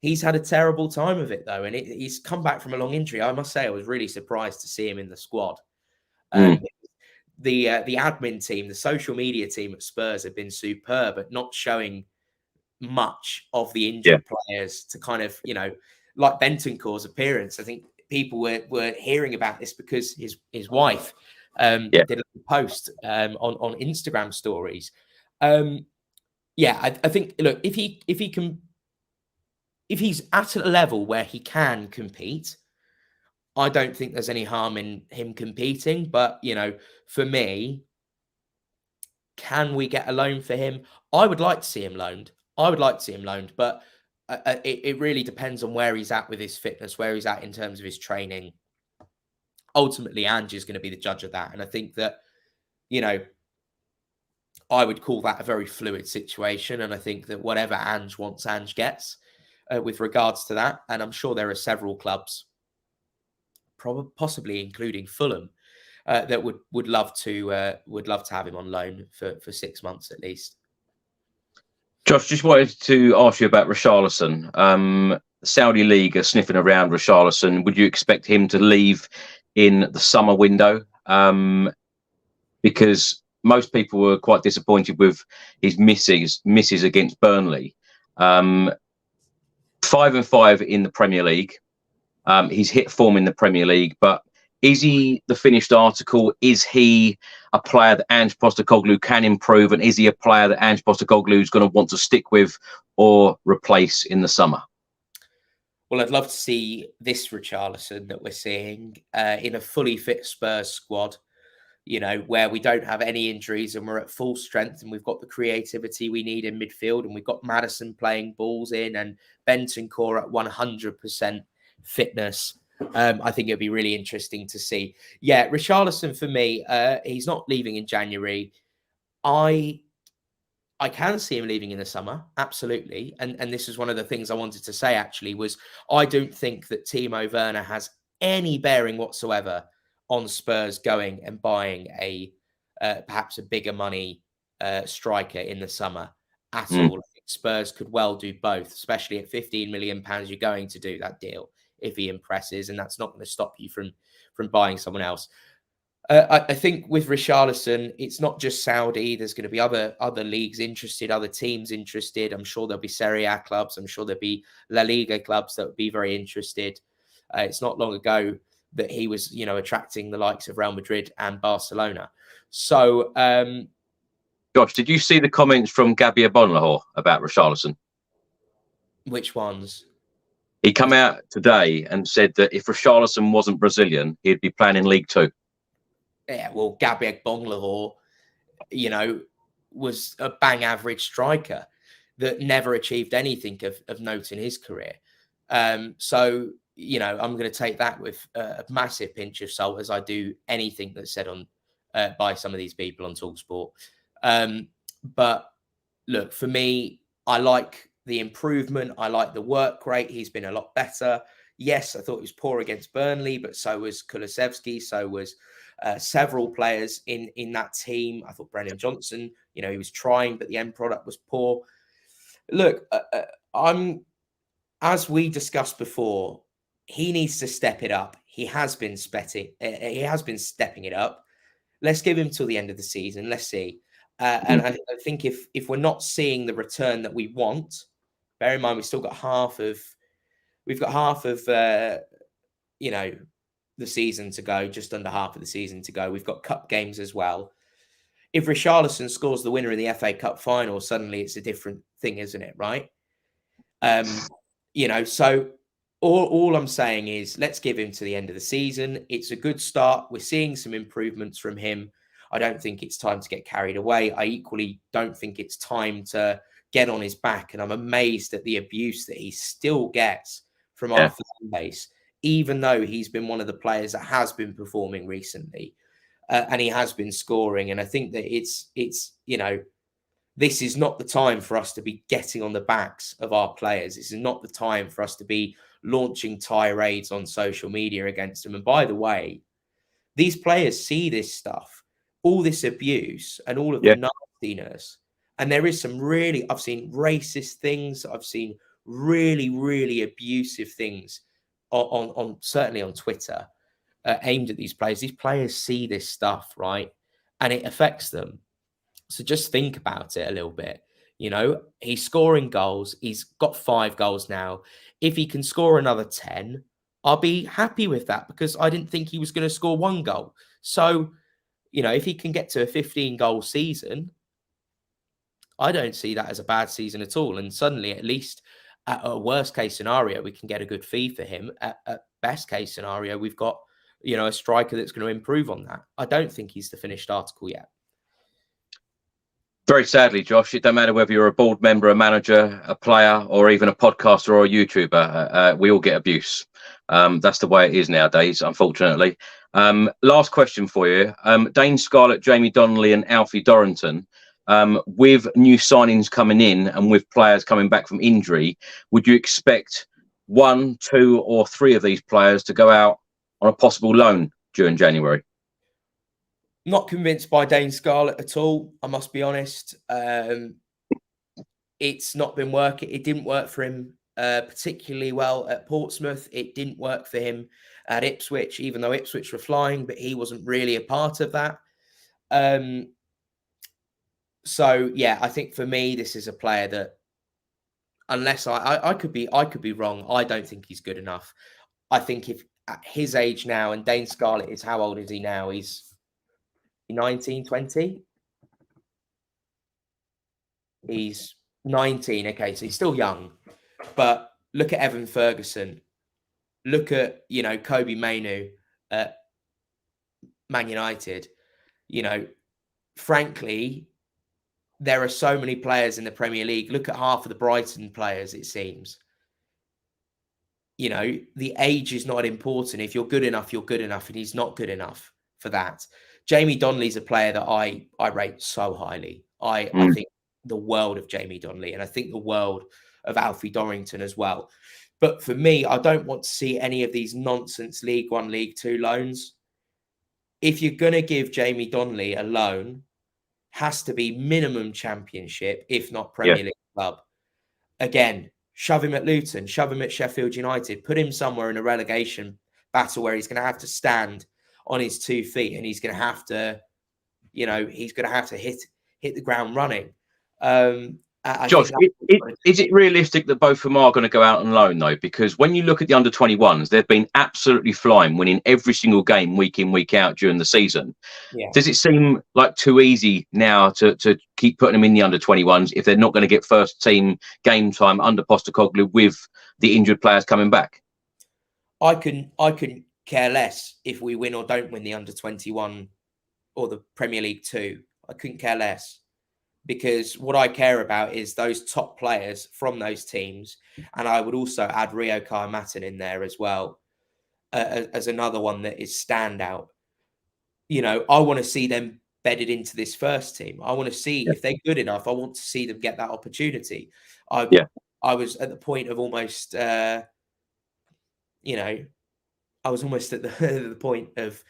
He's had a terrible time of it, though, and he's come back from a long injury. I must say, I was really surprised to see him in the squad. The admin team, the social media team at Spurs have been superb at not showing much of the injured players to kind of, you know, like Bentancur's appearance. I think people were hearing about this because his wife did a post on Instagram stories. I think, look, if he's at a level where he can compete, I don't think there's any harm in him competing. But, you know, for me, can we get a loan for him? I would like to see him loaned. But it really depends on where he's at with his fitness, where he's at in terms of his training. Ultimately, Ange is going to be the judge of that. And I think that, you know, I would call that a very fluid situation. And I think that whatever Ange wants, Ange gets with regards to that. And I'm sure there are several clubs, possibly including Fulham, that would love to have him on loan for 6 months at least. Josh, just wanted to ask you about Richarlison. The Saudi League are sniffing around Richarlison. Would you expect him to leave in the summer window? Because most people were quite disappointed with his misses against Burnley. 5-5 in the Premier League. He's hit form in the Premier League, but is he the finished article? Is he a player that Ange Postecoglou can improve? And is he a player that Ange Postecoglou is going to want to stick with or replace in the summer? Well, I'd love to see this Richarlison that we're seeing in a fully fit Spurs squad, you know, where we don't have any injuries and we're at full strength and we've got the creativity we need in midfield, and we've got Maddison playing balls in and Bentancur at 100% fitness. I think it'd be really interesting to see. Yeah, Richarlison for me, he's not leaving in January. I can see him leaving in the summer, absolutely. And this is one of the things I wanted to say, actually, was I don't think that Timo Werner has any bearing whatsoever on Spurs going and buying a perhaps a bigger money striker in the summer at all. I think Spurs could well do both, especially at £15 million. You're going to do that deal if he impresses, and that's not going to stop you from buying someone else. I think with Richarlison, it's not just Saudi. There's going to be other leagues interested, other teams interested. I'm sure there'll be Serie A clubs. I'm sure there'll be La Liga clubs that would be very interested. It's not long ago that he was, you know, attracting the likes of Real Madrid and Barcelona. So, Josh, did you see the comments from Gabriel Bonlahor about Richarlison? Which ones? He come out today and said that if Richarlison wasn't Brazilian, he'd be playing in League Two. Yeah, well, Gabriel Bonlahor, you know, was a bang average striker that never achieved anything of note in his career. So, you know, I'm going to take that with a massive pinch of salt, as I do anything that's said on by some of these people on TalkSport. But look, for me, I like the improvement. I like the work rate. He's been a lot better. Yes, I thought he was poor against Burnley, but so was Kulusevski. So was several players in that team. I thought Brennan Johnson, you know, he was trying, but the end product was poor. Look, as we discussed before, he needs to step it up. He has been stepping it up. let's give him till the end of the season. Let's see. And I think if we're not seeing the return that we want, bear in mind we've got half of the season to go, just under half of the season to go. We've got cup games as well. If Richarlison scores the winner in the FA Cup final, suddenly it's a different thing, isn't it? Right? So all I'm saying is let's give him to the end of the season. It's a good start. We're seeing some improvements from him. I don't think it's time to get carried away. I equally don't think it's time to get on his back. And I'm amazed at the abuse that he still gets from our fan base, even though he's been one of the players that has been performing recently, and he has been scoring. And I think that it's this is not the time for us to be getting on the backs of our players. This is not the time for us to be launching tirades on social media against them. And by the way, these players see this stuff, all this abuse and all of the nastiness. And there is some I've seen racist things. I've seen really, really abusive things on certainly on Twitter aimed at these players. These players see this stuff, right? And it affects them. So just think about it a little bit. He's scoring goals. He's got 5 goals now. If he can score another 10, I'll be happy with that, because I didn't think he was going to score 1 goal. So, if he can get to a 15-goal season, I don't see that as a bad season at all. And suddenly, at least at a worst case scenario, we can get a good fee for him. At best case scenario, we've got, a striker that's going to improve on that. I don't think he's the finished article yet. Very sadly, Josh, it don't matter whether you're a board member, a manager, a player, or even a podcaster or a YouTuber. We all get abuse. That's the way it is nowadays, unfortunately. Last question for you. Dane Scarlett, Jamie Donnelly and Alfie Dorrington, with new signings coming in and with players coming back from injury, would you expect 1, 2 or 3 of these players to go out on a possible loan during January? Not convinced by Dane Scarlett at all, I must be honest. It's not been working. It didn't work for him particularly well at Portsmouth. It didn't work for him at Ipswich, even though Ipswich were flying, but he wasn't really a part of that. So, yeah, I think for me, this is a player that, unless I could be wrong, I don't think he's good enough. I think if at his age now, and Dane Scarlett is, how old is he now? He's 19, 20? He's 19. Okay, so he's still young. But look at Evan Ferguson. Look at, Kobe Mainoo at Man United. Frankly, there are so many players in the Premier League. Look at half of the Brighton players, it seems. The age is not important. If you're good enough, you're good enough. And he's not good enough for that. Jamie Donnelly's a player that I rate so highly. I think the world of Jamie Donnelly, and I think the world of Alfie Dorrington as well. But for me, I don't want to see any of these nonsense League One, League Two loans. If you're going to give Jamie Donnelly a loan, has to be minimum Championship, if not Premier League club. Again, shove him at Luton, shove him at Sheffield United, put him somewhere in a relegation battle where he's going to have to stand on his 2 feet, and he's going to have to, hit the ground running. Josh, is it realistic that both of them are going to go out on loan, though? Because when you look at the under-21s, they've been absolutely flying, winning every single game week in, week out during the season. Yeah. Does it seem like too easy now to keep putting them in the under-21s if they're not going to get first team game time under Postecoglou with the injured players coming back? I couldn't care less if we win or don't win the under-21 or the Premier League 2. I couldn't care less. Because what I care about is those top players from those teams. And I would also add Rio Kyle-Matten in there as well, as another one that is standout. I want to see them bedded into this first team. I want to see if they're good enough. I want to see them get that opportunity. I was at the point of almost, I was almost at the point of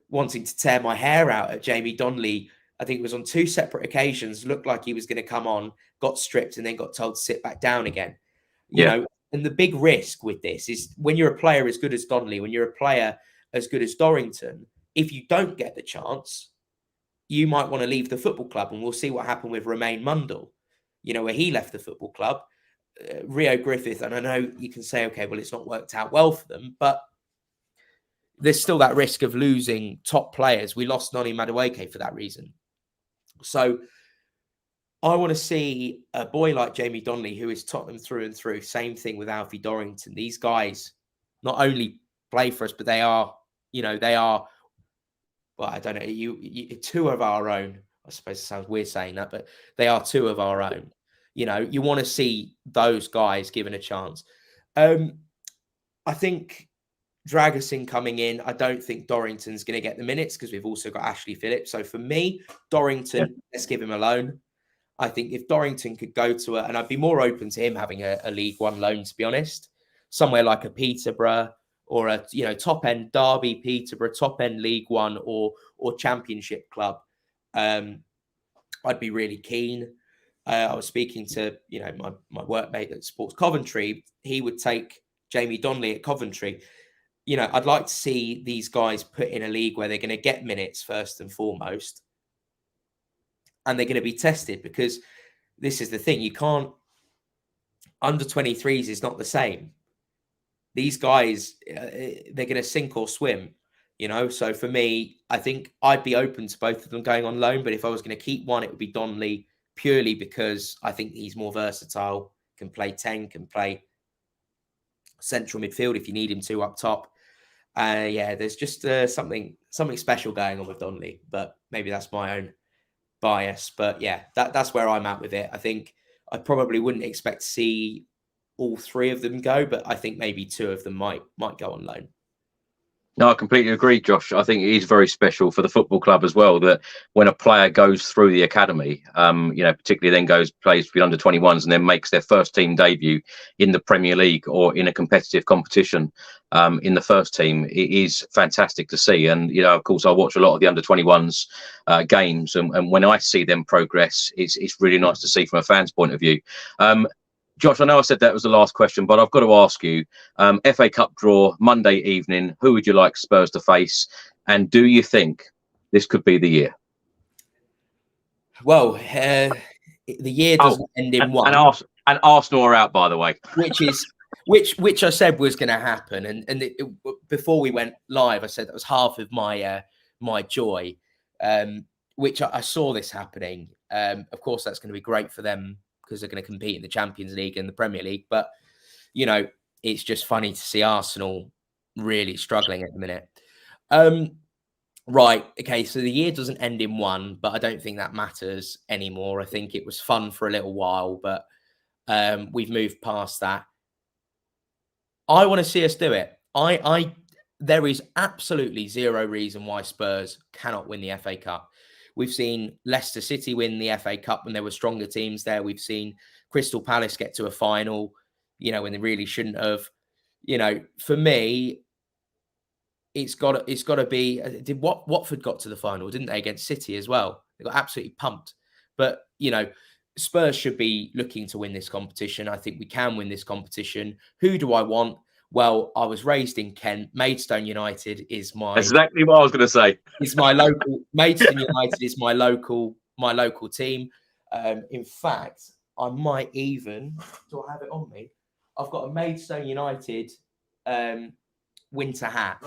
wanting to tear my hair out at Jamie Donnelly. I think it was on 2 separate occasions, looked like he was going to come on, got stripped, and then got told to sit back down again. You know, and the big risk with this is when you're a player as good as Donnelly, when you're a player as good as Dorrington, if you don't get the chance, you might want to leave the football club, and we'll see what happened with Romain Mundell, where he left the football club. Rio Griffith, and I know you can say, okay, well, it's not worked out well for them, but there's still that risk of losing top players. We lost Noni Madueke for that reason. So I want to see a boy like Jamie Donnelly, who is Tottenham through and through. Same thing with Alfie Dorrington. These guys not only play for us, but they are, well, I don't know, you two of our own. I suppose it sounds weird saying that, but they are two of our own. You want to see those guys given a chance. I think Dragusin coming in, I don't think Dorrington's going to get the minutes because we've also got Ashley Phillips. So for me, Dorrington, let's give him a loan. I think if Dorrington could go to and I'd be more open to him having a League One loan, to be honest, somewhere like a Peterborough or a top end Derby, Peterborough, top end League One or Championship club. I'd be really keen. I was speaking to my workmate that supports Coventry. He would take Jamie Donnelly at Coventry. I'd like to see these guys put in a league where they're going to get minutes first and foremost, and they're going to be tested, because this is the thing: you can't. Under 23s is not the same. These guys, they're going to sink or swim. So for me, I think I'd be open to both of them going on loan. But if I was going to keep one, it would be Donnelly, purely because I think he's more versatile, can play 10, can play central midfield if you need him to up top. There's just something special going on with Donnelly, but maybe that's my own bias. But yeah, that's where I'm at with it. I think I probably wouldn't expect to see all three of them go, but I think maybe two of them might go on loan. No, I completely agree, Josh. I think it is very special for the football club as well that when a player goes through the academy, particularly then plays for the under-21s and then makes their first team debut in the Premier League or in a competitive competition in the first team, it is fantastic to see. And, of course, I watch a lot of the under-21s games, and when I see them progress, it's really nice to see from a fan's point of view. Josh, I know I said that was the last question, but I've got to ask you, FA Cup draw, Monday evening, who would you like Spurs to face? And do you think this could be the year? Well, the year doesn't end in one. And Arsenal are out, by the way. Which I said was going to happen. And before we went live, I said that was half of my my joy, which I saw this happening. Of course, that's going to be great for them, because they're going to compete in the Champions League and the Premier League. But, it's just funny to see Arsenal really struggling at the minute. Right. Okay. So the year doesn't end in one, but I don't think that matters anymore. I think it was fun for a little while, but we've moved past that. I want to see us do it. There is absolutely zero reason why Spurs cannot win the FA Cup. We've seen Leicester City win the FA Cup when there were stronger teams there. We've seen Crystal Palace get to a final, when they really shouldn't have. For me, it's got to be. Watford got to the final, didn't they, against City as well? They got absolutely pumped. But Spurs should be looking to win this competition. I think we can win this competition. Who do I want? Well, I was raised in Kent. Maidstone United is my... Exactly what I was going to say. It's my local... Maidstone United is my local team. In fact, I might even... Do I have it on me? I've got a Maidstone United winter hat.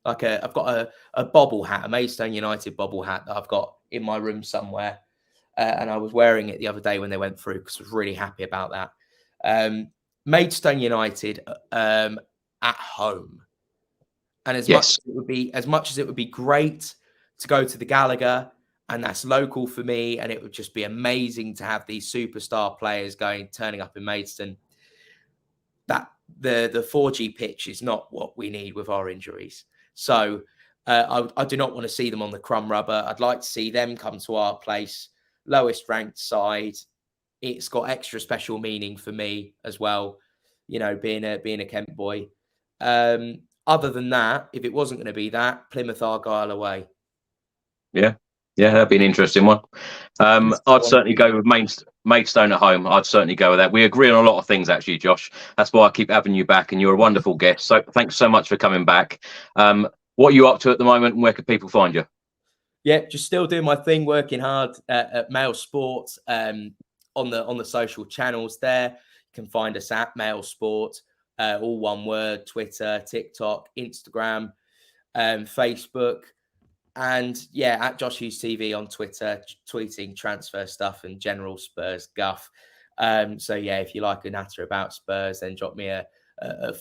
I've got a bobble hat, a Maidstone United bobble hat that I've got in my room somewhere. And I was wearing it the other day when they went through, because I was really happy about that. Maidstone United at home, and as much as it would be great to go to the Gallagher, and that's local for me, and it would just be amazing to have these superstar players turning up in Maidstone. That the 4G pitch is not what we need with our injuries. So I do not want to see them on the crumb rubber. I'd like to see them come to our place, lowest ranked side. It's got extra special meaning for me as well, being a Kent boy. Other than that, if it wasn't going to be that, Plymouth Argyle away. Yeah, that'd be an interesting one. I'd certainly go with Maidstone at home. I'd certainly go with that. We agree on a lot of things, actually, Josh. That's why I keep having you back, and you're a wonderful guest. So thanks so much for coming back. What are you up to at the moment, and where can people find you? Yeah, just still doing my thing, working hard at Mail Sport on the social channels there. You can find us at Mail Sport, all one word, Twitter, TikTok, Instagram, Facebook. And yeah, at Josh Hughes TV on Twitter, tweeting transfer stuff and general Spurs guff. So yeah, if you like a natter about Spurs, then drop me a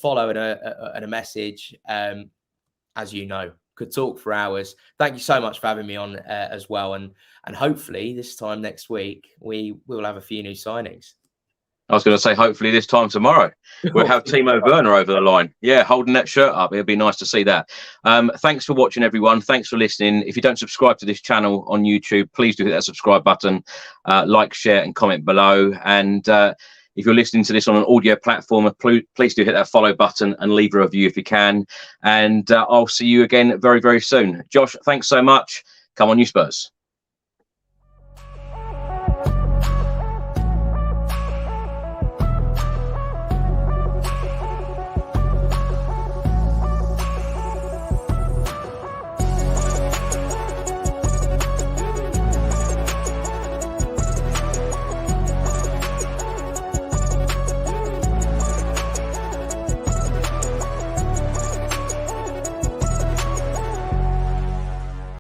follow and a message. As you know, could talk for hours. Thank you so much for having me on as well. And hopefully this time next week, we will have a few new signings. I was going to say, hopefully this time tomorrow, we'll have Timo Werner over the line. Yeah, holding that shirt up. It'll be nice to see that. Thanks for watching, everyone. Thanks for listening. If you don't subscribe to this channel on YouTube, please do hit that subscribe button, like, share and comment below. And if you're listening to this on an audio platform, please do hit that follow button and leave a review if you can. And I'll see you again very, very soon. Josh, thanks so much. Come on, you Spurs.